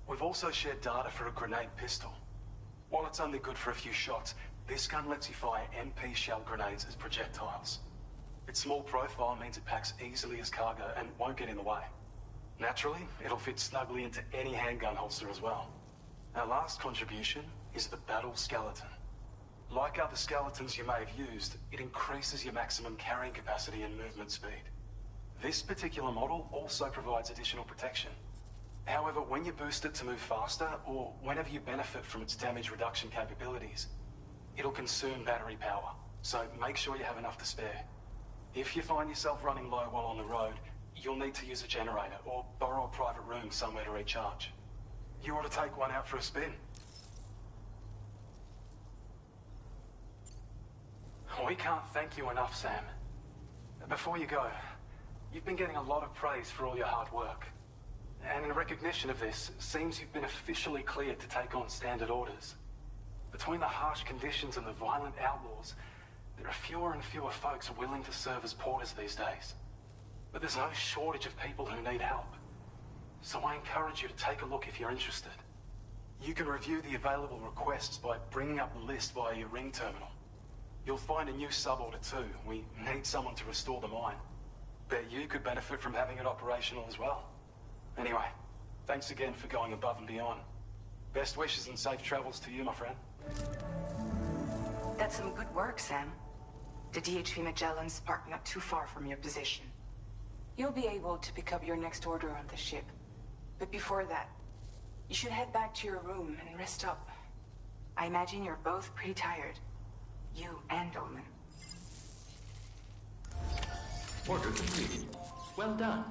We've also shared data for a grenade pistol. While it's only good for a few shots, this gun lets you fire MP shell grenades as projectiles. Its small profile means it packs easily as cargo and won't get in the way. Naturally, it'll fit snugly into any handgun holster as well. Our last contribution is the Battle Skeleton. Like other skeletons you may have used, it increases your maximum carrying capacity and movement speed. This particular model also provides additional protection. However, when you boost it to move faster, or whenever you benefit from its damage reduction capabilities, it'll consume battery power, so make sure you have enough to spare. If you find yourself running low while on the road, you'll need to use a generator or borrow a private room somewhere to recharge. You ought to take one out for a spin. We can't thank you enough, Sam. Before you go, you've been getting a lot of praise for all your hard work. And in recognition of this, it seems you've been officially cleared to take on standard orders. Between the harsh conditions and the violent outlaws, there are fewer and fewer folks willing to serve as porters these days. But there's no shortage of people who need help. So I encourage you to take a look if you're interested. You can review the available requests by bringing up the list via your ring terminal. You'll find a new sub-order too. We need someone to restore the mine. Bet you could benefit from having it operational as well. Anyway, thanks again for going above and beyond. Best wishes and safe travels to you, my friend. That's some good work, Sam. The DHV Magellan's parked not too far from your position. You'll be able to pick up your next order on the ship. But before that, you should head back to your room and rest up. I imagine you're both pretty tired. You and Dolman. Order complete. Well done.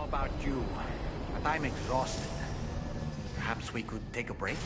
About you, but I'm exhausted. Perhaps we could take a break?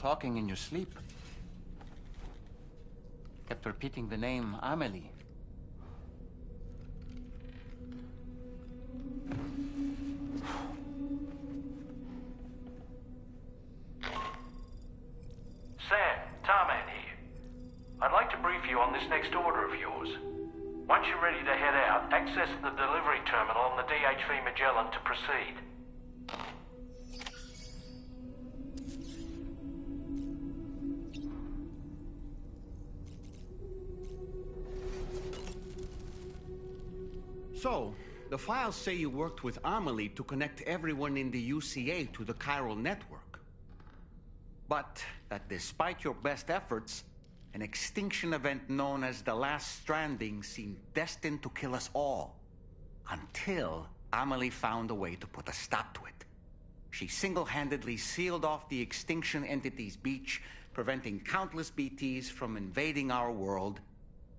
talking in your sleep. Kept repeating the name Amelie. Sam, Tarman here. I'd like to brief you on this next order of yours. Once you're ready to head out, access the delivery terminal on the DHV Magellan to proceed. So, the files say you worked with Amelie to connect everyone in the UCA to the chiral network. But that despite your best efforts, an extinction event known as the Last Stranding seemed destined to kill us all. Until Amelie found a way to put a stop to it. She single-handedly sealed off the extinction entity's beach, preventing countless BTs from invading our world,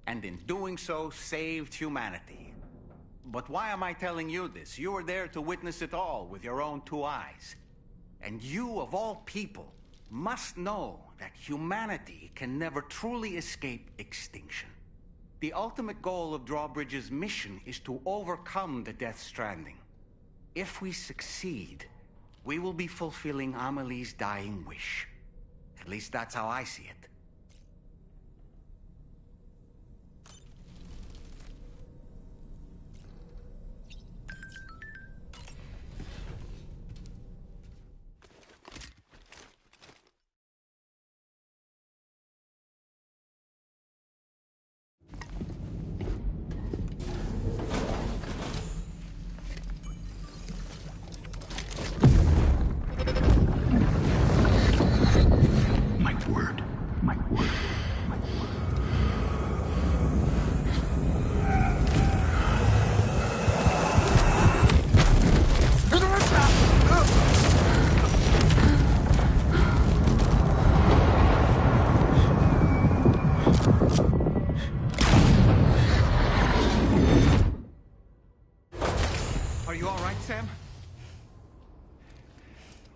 and in doing so, saved humanity. But why am I telling you this? You were there to witness it all with your own 2 eyes. And you, of all people, must know that humanity can never truly escape extinction. The ultimate goal of Drawbridge's mission is to overcome the Death Stranding. If we succeed, we will be fulfilling Amelie's dying wish. At least that's how I see it. Are you all right, Sam?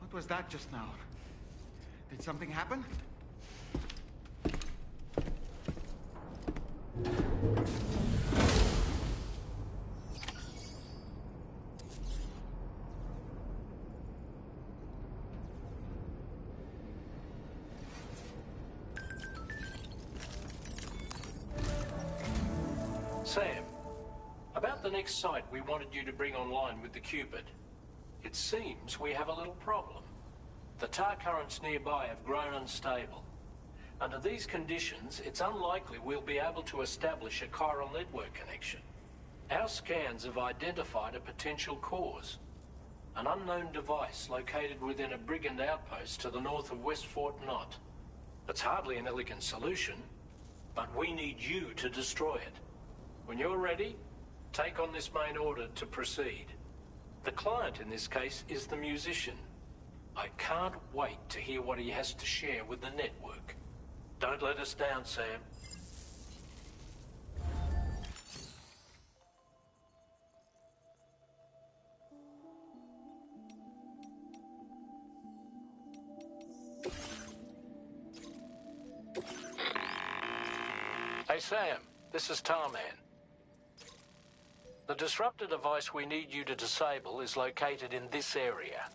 What was that just now? Did something happen? Sam, about the next site we wanted you to bring online with the Cupid. It seems we have a little problem. The tar currents nearby have grown unstable. Under these conditions, it's unlikely we'll be able to establish a chiral network connection. Our scans have identified a potential cause. An unknown device located within a brigand outpost to the north of West Fort Knott. It's hardly an elegant solution, but we need you to destroy it. When you're ready, take on this main order to proceed. The client in this case is the musician. I can't wait to hear what he has to share with the network. Don't let us down, Sam. Hey, Sam. This is Tarman. The disruptor device we need you to disable is located in this area.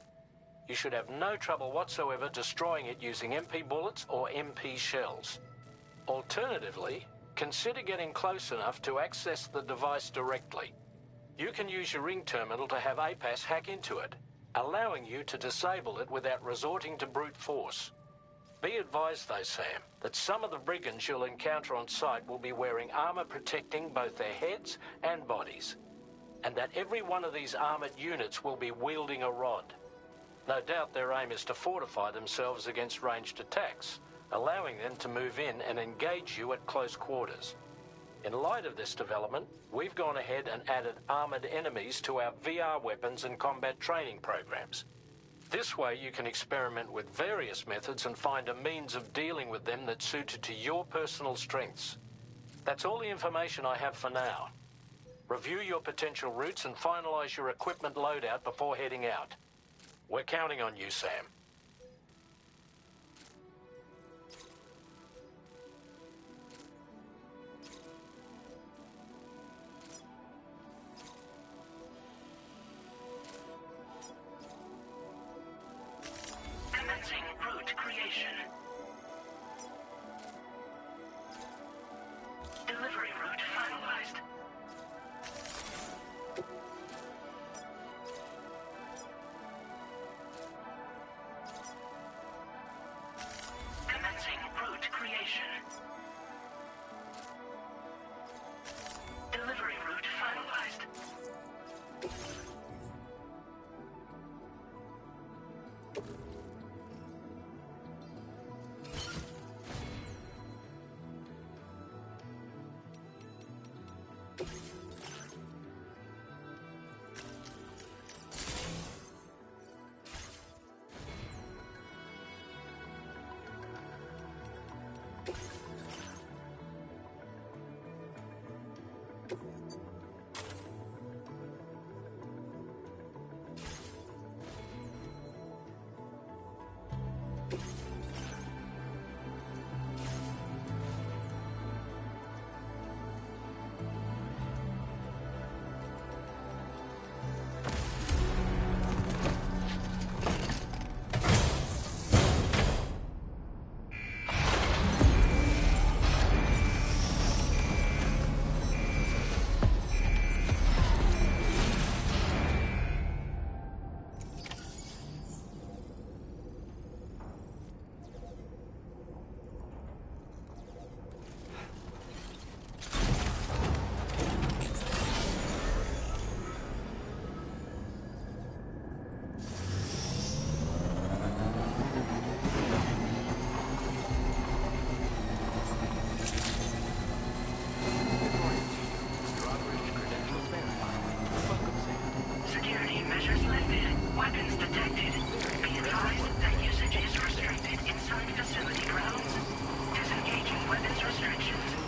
You should have no trouble whatsoever destroying it using MP bullets or MP shells. Alternatively, consider getting close enough to access the device directly. You can use your ring terminal to have APAS hack into it, allowing you to disable it without resorting to brute force. Be advised though, Sam, that some of the brigands you'll encounter on site will be wearing armor protecting both their heads and bodies, and that every one of these armored units will be wielding a rod. No doubt their aim is to fortify themselves against ranged attacks, allowing them to move in and engage you at close quarters. In light of this development, we've gone ahead and added armored enemies to our VR weapons and combat training programs. This way you can experiment with various methods and find a means of dealing with them that's suited to your personal strengths. That's all the information I have for now. Review your potential routes and finalize your equipment loadout before heading out. We're counting on you, Sam. Weapons detected. Be advised that usage is restricted inside facility grounds. Disengaging weapons restrictions.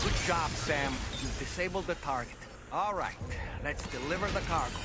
Good job, Sam. You've disabled the target. All right, let's deliver the cargo.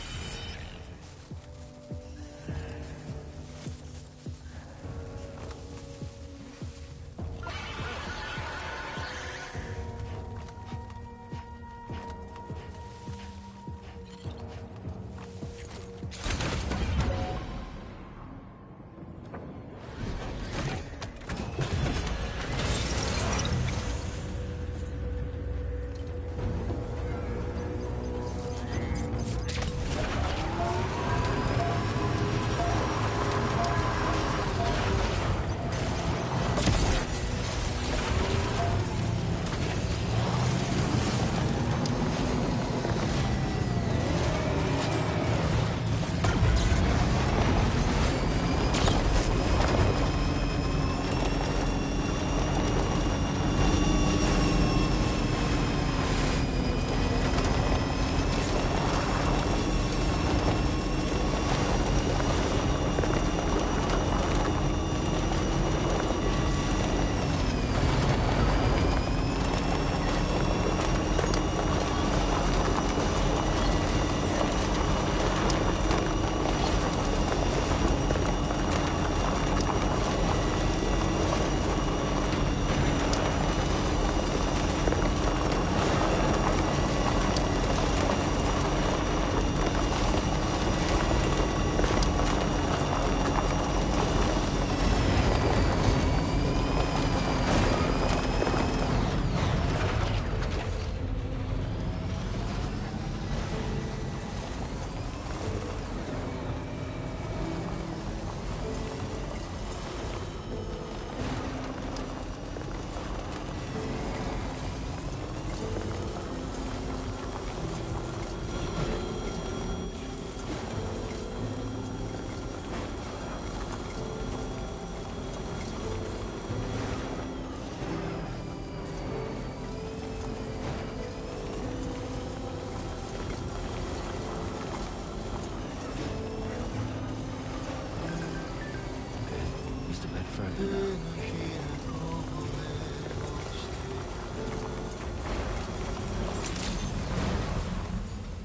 further down.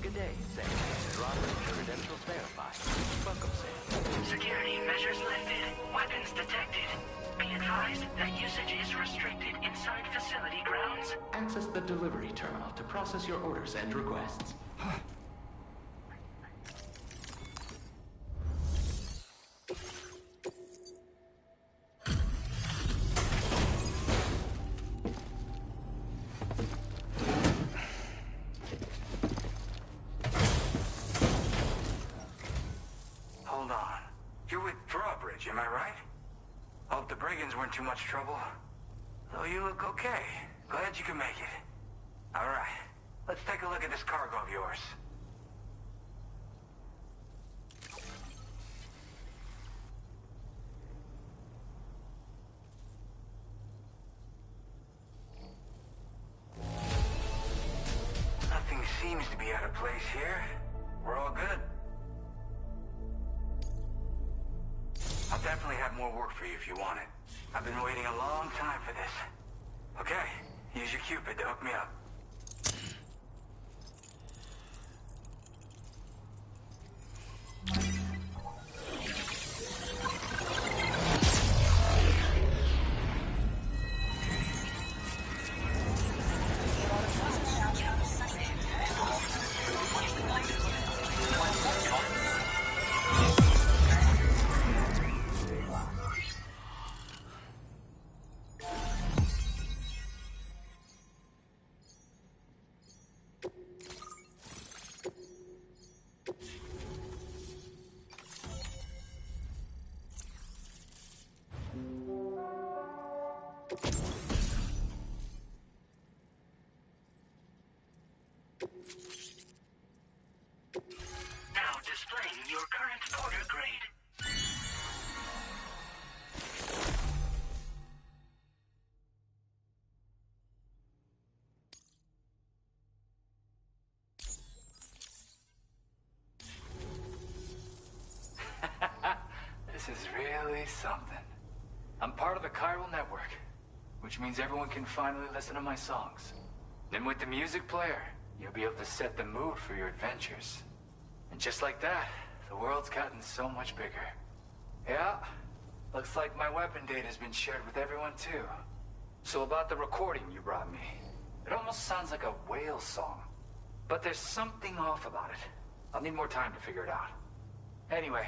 Good day, Sam. Drawbridge credentials verified. Welcome, Sam. Security measures lifted. Weapons detected. Be advised that usage is restricted inside facility grounds. Access the delivery terminal to process your orders and requests. Hold on. You're with Drawbridge, am I right? Hope the brigands weren't too much trouble. Though you look okay. Glad you can make it. All right. Let's take a look at this cargo of yours. Nothing seems to be out of place here. We're all good. I'll definitely have more work for you if you want it. I've been waiting a long time for this. Okay, use your Cupid to hook me up. Now displaying your current order grade. This is really something. I'm part of the chiral network, which means everyone can finally listen to my songs. Then with the music player, you'll be able to set the mood for your adventures. And just like that, the world's gotten so much bigger. Yeah, looks like my weapon data has been shared with everyone too. So about the recording you brought me, it almost sounds like a whale song. But there's something off about it. I'll need more time to figure it out. Anyway,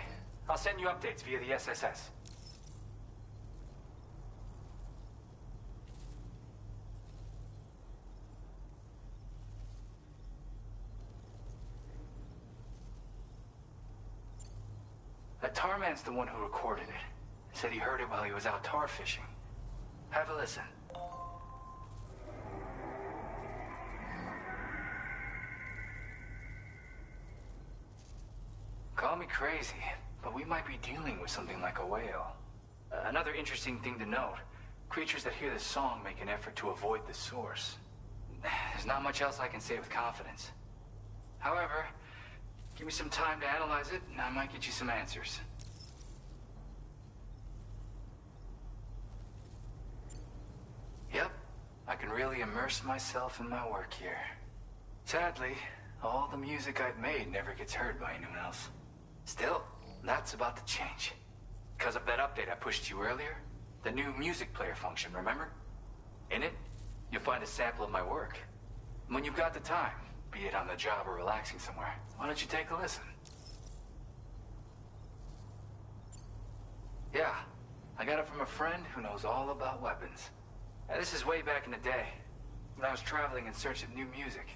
I'll send you updates via the SSS. That tar man's the one who recorded it. Said he heard it while he was out tar fishing. Have a listen. Call me crazy, but we might be dealing with something like a whale. Another interesting thing to note, creatures that hear this song make an effort to avoid the source. There's not much else I can say with confidence. However, give me some time to analyze it, and I might get you some answers. Yep, I can really immerse myself in my work here. Sadly, all the music I've made never gets heard by anyone else. Still, that's about to change. Because of that update I pushed you earlier, the new music player function, remember? In it, you'll find a sample of my work. When you've got the time, be it on the job or relaxing somewhere, why don't you take a listen? Yeah, I got it from a friend who knows all about weapons. Now, this is way back in the day, when I was traveling in search of new music.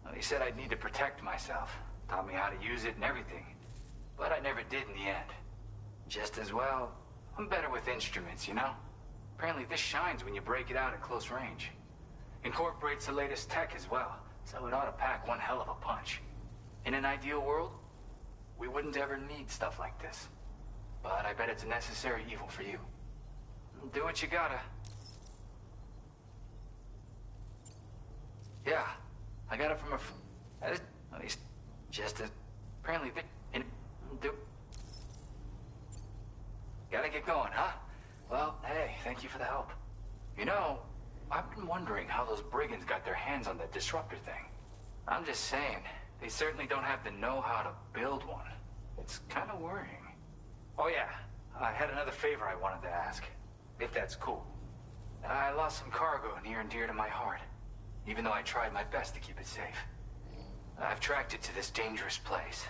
Well, he said I'd need to protect myself, taught me how to use it and everything. But I never did in the end. Just as well, I'm better with instruments, you know? Apparently this shines when you break it out at close range. Incorporates the latest tech as well, so it ought to pack one hell of a punch. In an ideal world, we wouldn't ever need stuff like this. But I bet it's a necessary evil for you. Do what you gotta. Yeah, I got it from a at least, just as... Apparently, gotta get going, huh? Well, hey, thank you for the help. You know, I've been wondering how those brigands got their hands on that disruptor thing. I'm just saying, they certainly don't have the know-how to build one. It's kind of worrying. Oh yeah, I had another favor I wanted to ask, if that's cool. I lost some cargo near and dear to my heart, even though I tried my best to keep it safe. I've tracked it to this dangerous place.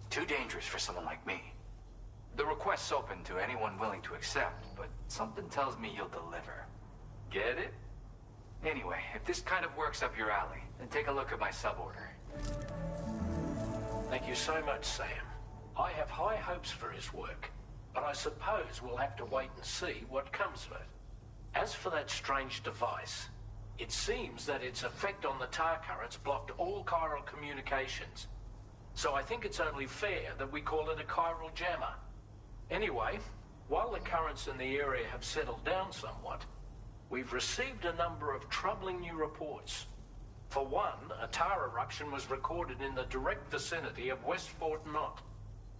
Too dangerous for someone like me. The request's open to anyone willing to accept, but something tells me you'll deliver. Get it? Anyway, if this kind of works up your alley, then take a look at my suborder. Thank you so much, Sam. I have high hopes for his work, but I suppose we'll have to wait and see what comes of it. As for that strange device, it seems that its effect on the tar currents blocked all chiral communications. So I think it's only fair that we call it a chiral jammer. Anyway, while the currents in the area have settled down somewhat, we've received a number of troubling new reports. For one, a tar eruption was recorded in the direct vicinity of West Fort Knot.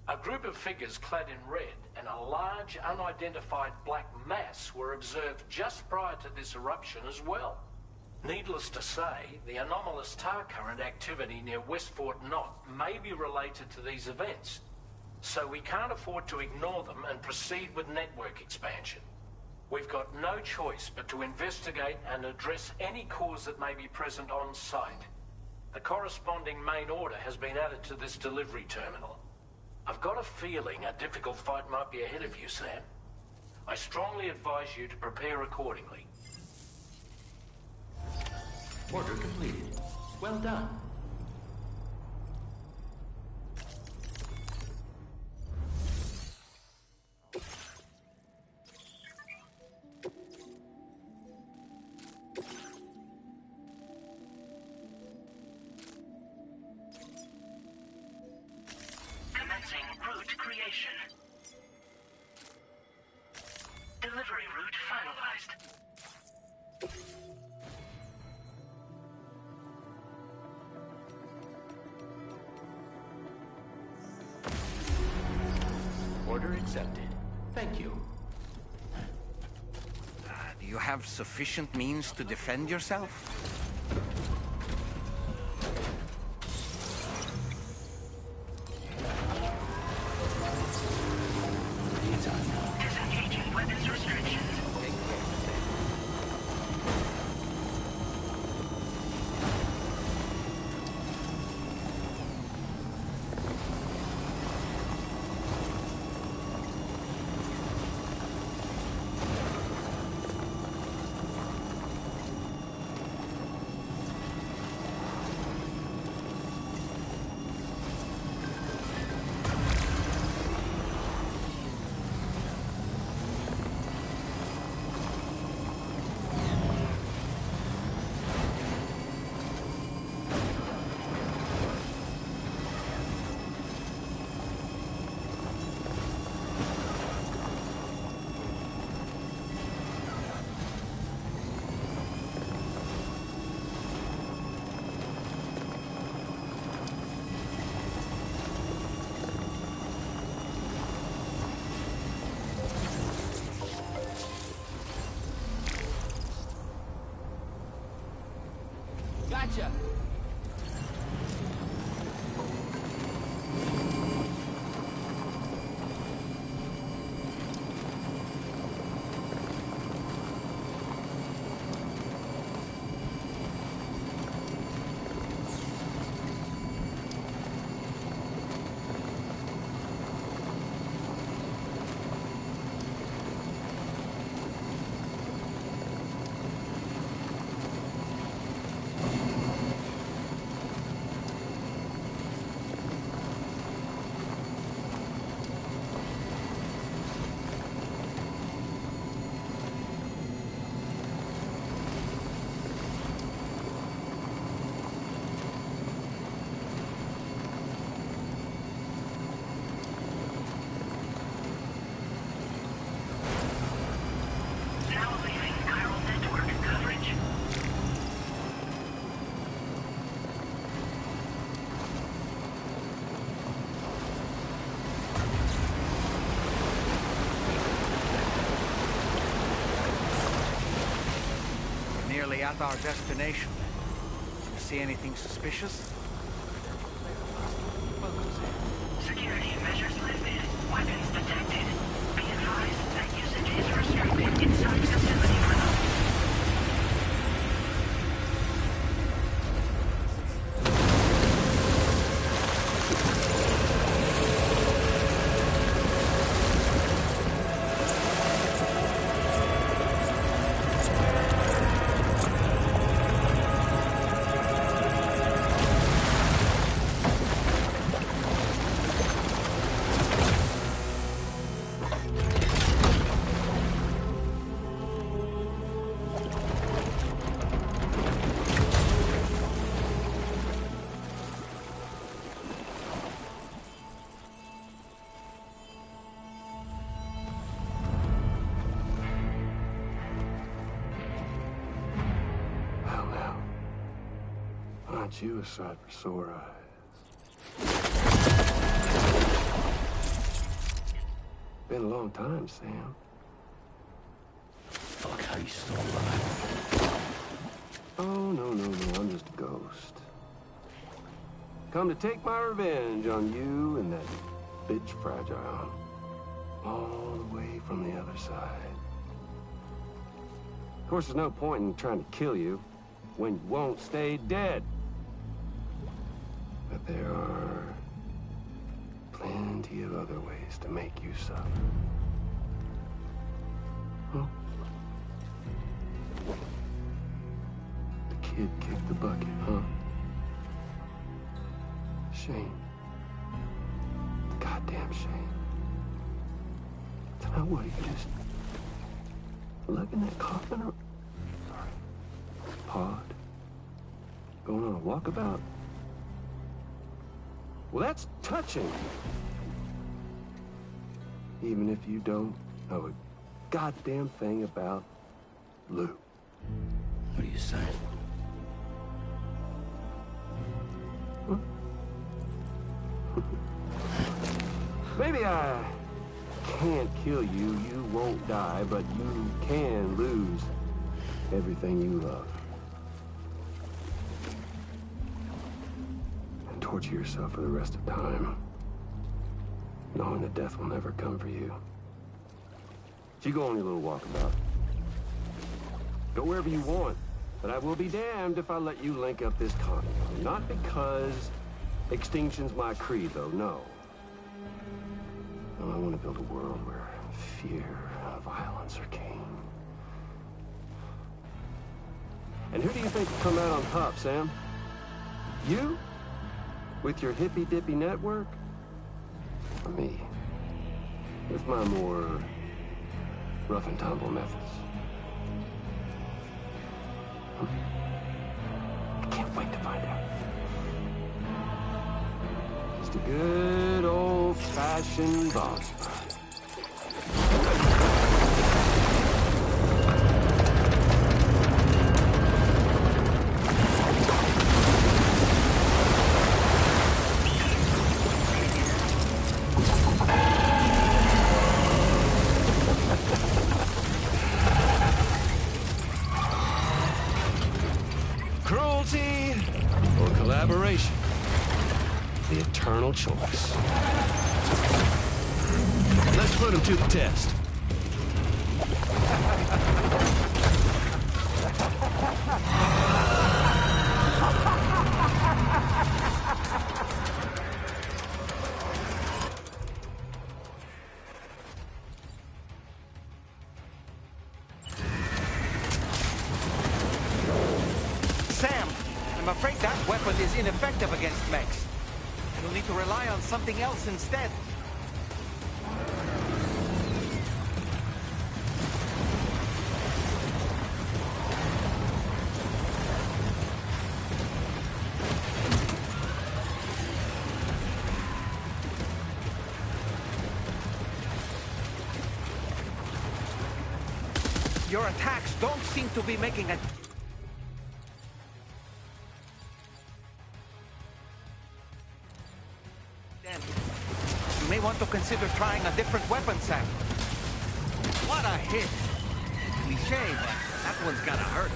A group of figures clad in red and a large unidentified black mass were observed just prior to this eruption as well. Needless to say, the anomalous tar current activity near West Fort Knot may be related to these events, so we can't afford to ignore them and proceed with network expansion. We've got no choice but to investigate and address any cause that may be present on site. The corresponding main order has been added to this delivery terminal. I've got a feeling a difficult fight might be ahead of you, Sam. I strongly advise you to prepare accordingly. Order completed. Well done. Commencing route creation. Delivery route finalized. Order accepted. Thank you. Do you have sufficient means to defend yourself? Disengaging weapons restrictions. finally at our destination. See anything suspicious? Security measures lifted. Weapons detected. Be advised that usage is restricted inside facility for now. Aren't you a sight for sore eyes? Been a long time, Sam. Fuck, how you still alive? Oh, no, I'm just a ghost. Come to take my revenge on you and that bitch Fragile. All the way from the other side. Of course, there's no point in trying to kill you when you won't stay dead. But there are plenty of other ways to make you suffer. Huh? The kid kicked the bucket, huh? Shame. Goddamn shame. So now what, you just lugging that coffin or... Pod? Going on a walkabout? Well, that's touching. Even if you don't know a goddamn thing about Lou. What are you saying? Huh? Maybe I can't kill you, you won't die, but you can lose everything you love. And torture yourself for the rest of time, knowing that death will never come for you. So you go on your little walkabout. Go wherever you want, but I will be damned if I let you link up this condo. Not because extinction's my creed, though, no. No, I want to build a world where fear and violence are king. And who do you think will come out on top, Sam? You? With your hippy-dippy network? Or me? With my more rough and tumble methods? I can't wait to find out. Just a good old-fashioned boss fight. Cruelty or collaboration? The eternal choice. Let's put him to the test. Sam, I'm afraid that weapon is ineffective against mechs. You'll need to rely on something else instead. Your attacks don't seem to be making a... You may want to consider trying a different weapon, Sam. What a hit! Cliché, but That one's gotta hurt.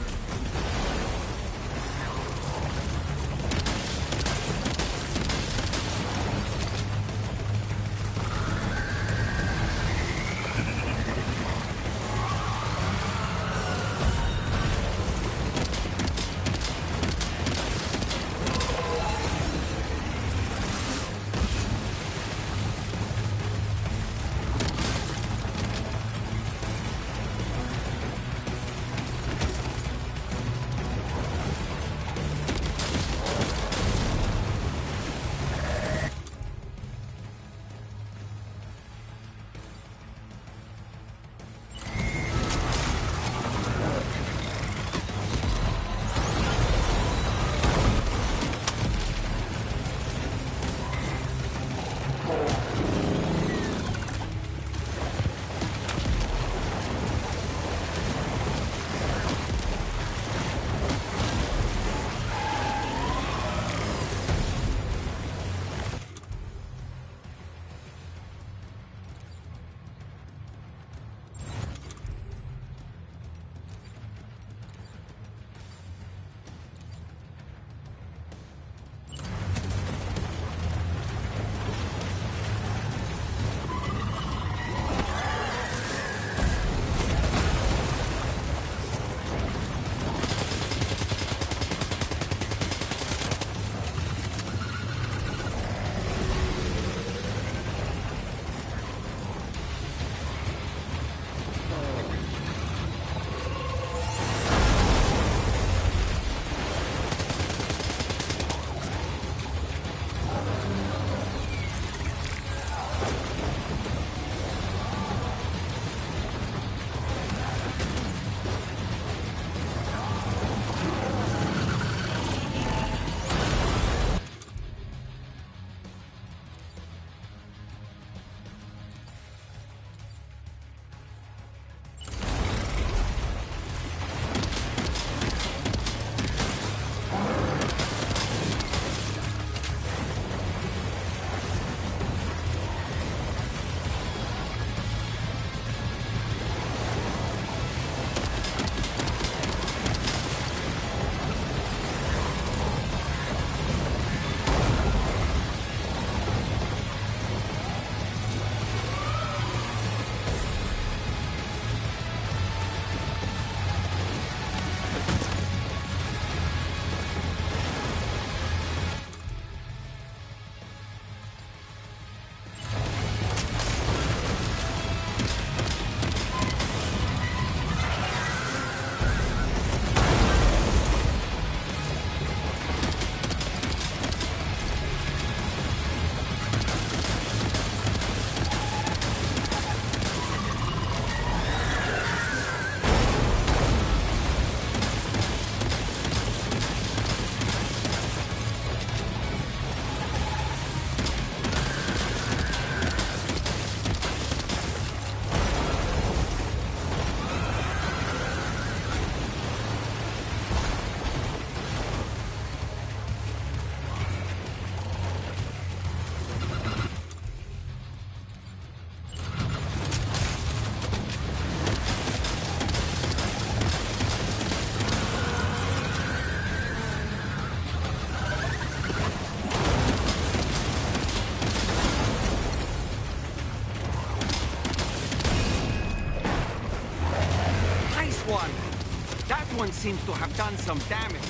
One seems to have done some damage.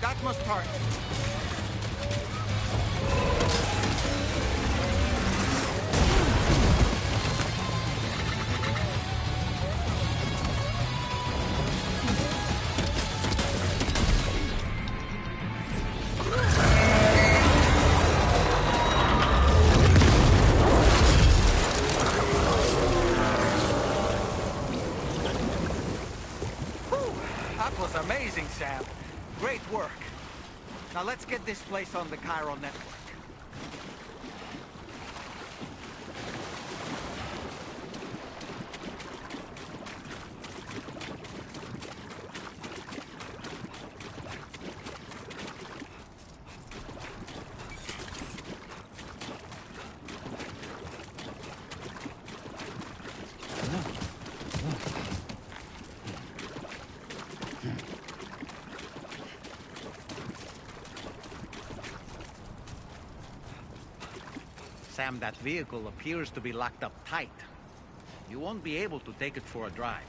That must hurt. That was amazing, Sam. Great work. Now let's get this place on the chiral network. Sam, that vehicle appears to be locked up tight. You won't be able to take it for a drive.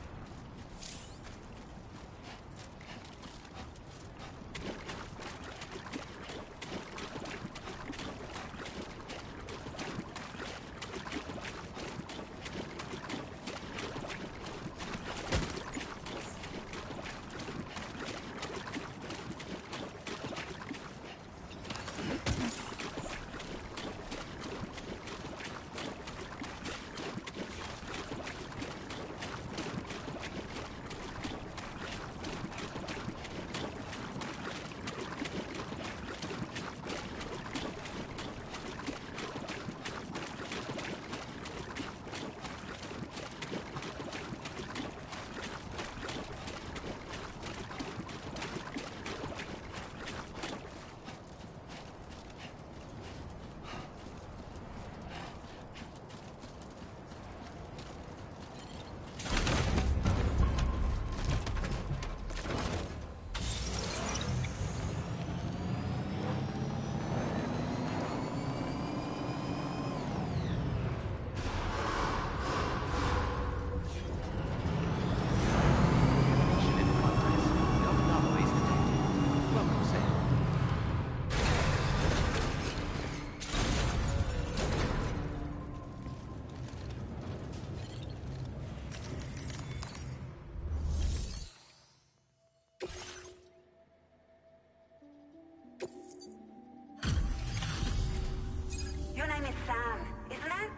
Your name is Sam, isn't it?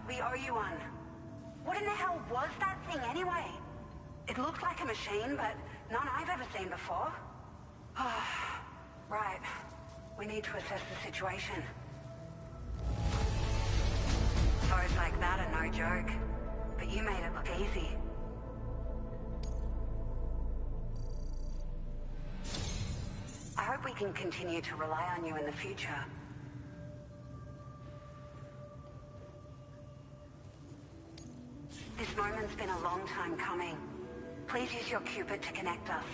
We owe you one. What in the hell was that thing anyway? It looked like a machine, but none I've ever seen before. Right. We need to assess the situation. Foes like that are no joke, but you made it look easy. I hope we can continue to rely on you in the future. This moment's been a long time coming. Please use your Cupid to connect us.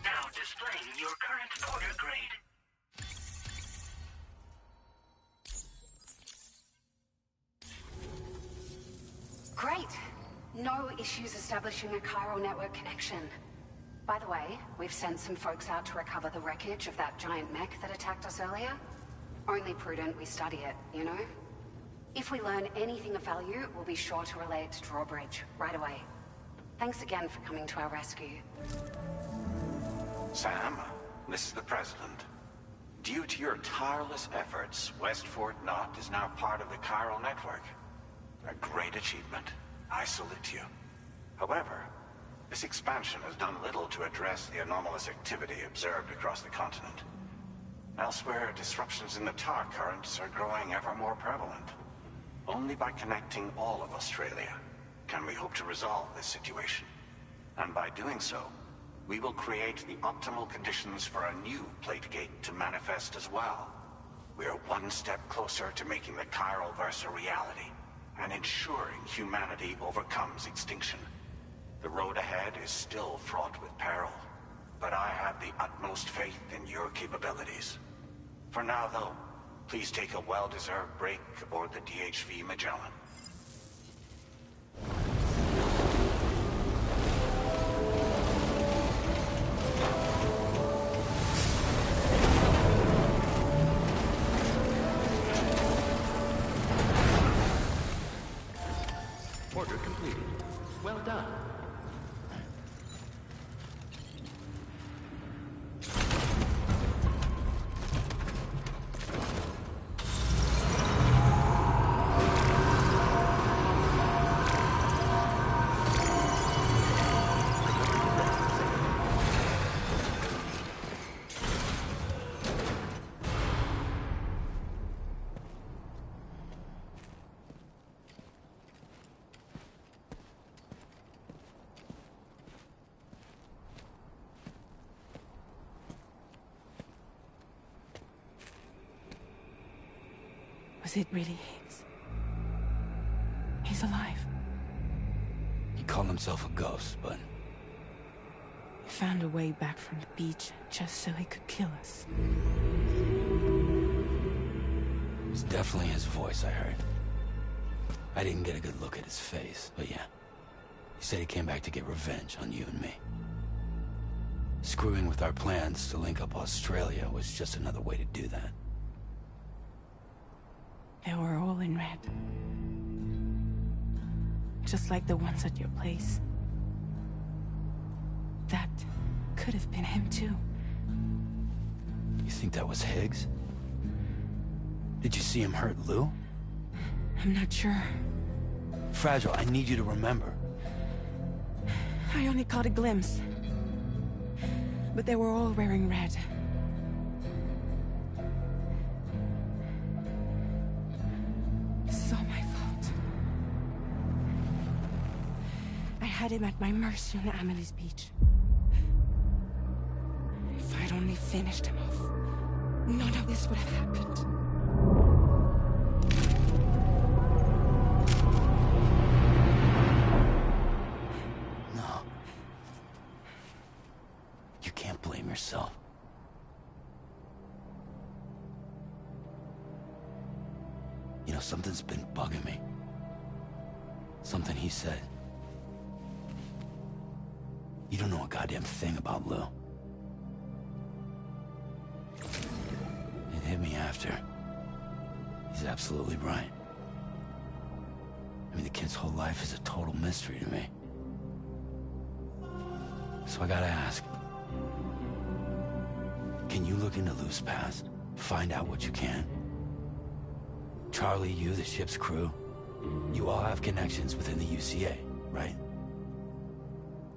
Now displaying your current order grade. Great. No issues establishing a chiral network connection. By the way, we've sent some folks out to recover the wreckage of that giant mech that attacked us earlier. Only prudent we study it, you know? If we learn anything of value, we'll be sure to relay it to Drawbridge right away. Thanks again for coming to our rescue. Sam, this is the President. Due to your tireless efforts, West Fort Knot is now part of the chiral network. A great achievement. I salute you. However, this expansion has done little to address the anomalous activity observed across the continent. Elsewhere, disruptions in the tar currents are growing ever more prevalent. Only by connecting all of Australia can we hope to resolve this situation. And by doing so, we will create the optimal conditions for a new Plategate to manifest as well. We are one step closer to making the chiral verse a reality, and ensuring humanity overcomes extinction. The road ahead is still fraught with peril, but I have the utmost faith in your capabilities. For now, though, please take a well-deserved break aboard the DHV Magellan. Order completed. Well done. Was it really Higgs? He's alive. He called himself a ghost, but... He found a way back from the beach just so he could kill us. It's definitely his voice I heard. I didn't get a good look at his face, but yeah. He said he came back to get revenge on you and me. Screwing with our plans to link up Australia was just another way to do that. They were all in red. Just like the ones at your place. That could have been him too. You think that was Higgs? Did you see him hurt Lou? I'm not sure. Fragile, I need you to remember. I only caught a glimpse. But they were all wearing red. This is all my fault. I had him at my mercy on Amelie's beach. If I'd only finished him off, none of this would have happened. No. You can't blame yourself. You know, something's been bugging me. Something he said. You don't know a goddamn thing about Lou. It hit me after. He's absolutely right. I mean, the kid's whole life is a total mystery to me. So I gotta ask. Can you look into Lou's past? Find out what you can? Charlie, you, the ship's crew, you all have connections within the UCA, right?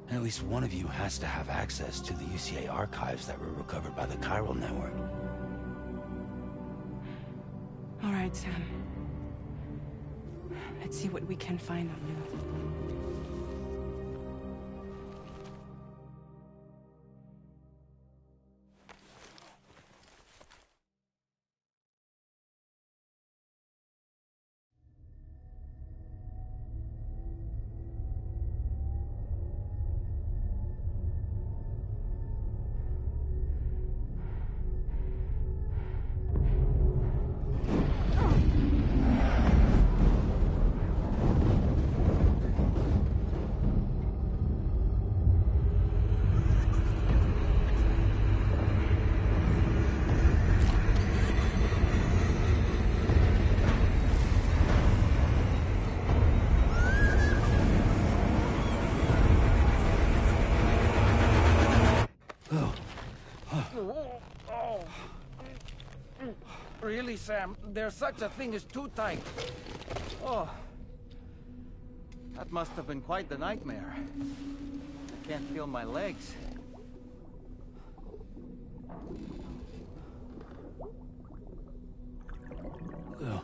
And at least one of you has to have access to the UCA archives that were recovered by the chiral network. All right, Sam. Let's see what we can find on Lou. Really, Sam? There's such a thing as too tight. Oh, That must have been quite the nightmare. I can't feel my legs. Ugh.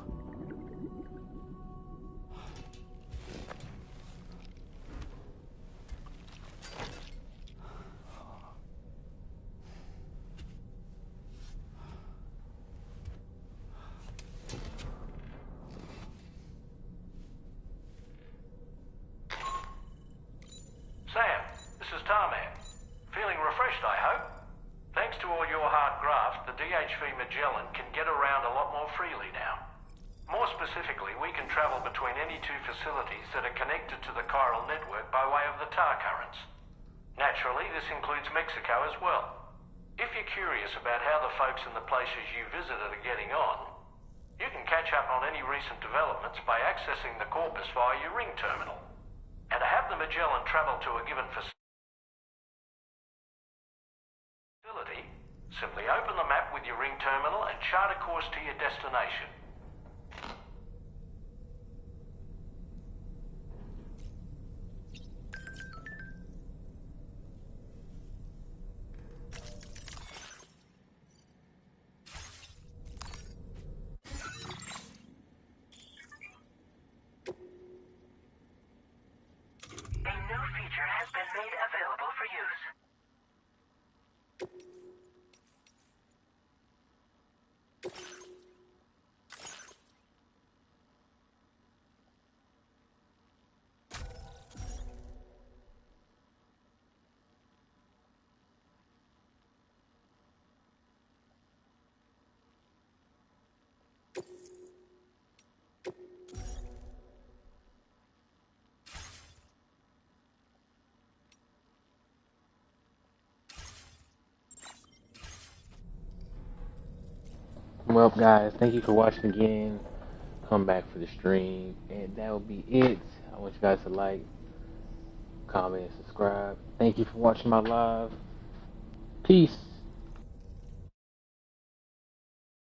Sam, this is Tarman. Feeling refreshed, I hope? Thanks to all your hard graft, the DHV Magellan can get around a lot more freely now. More specifically, we can travel between any two facilities that are connected to the chiral network by way of the tar currents. Naturally, this includes Mexico as well. If you're curious about how the folks in the places you visited are getting on, you can catch up on any recent developments by accessing the corpus via your ring terminal. And to have the Magellan travel to a given facility, simply open the map with your ring terminal and chart a course to your destination. A new feature has been made available for use. Well, guys, thank you for watching again. Come back for the stream, and that will be it. I want you guys to like, comment, and subscribe. Thank you for watching my live. Peace.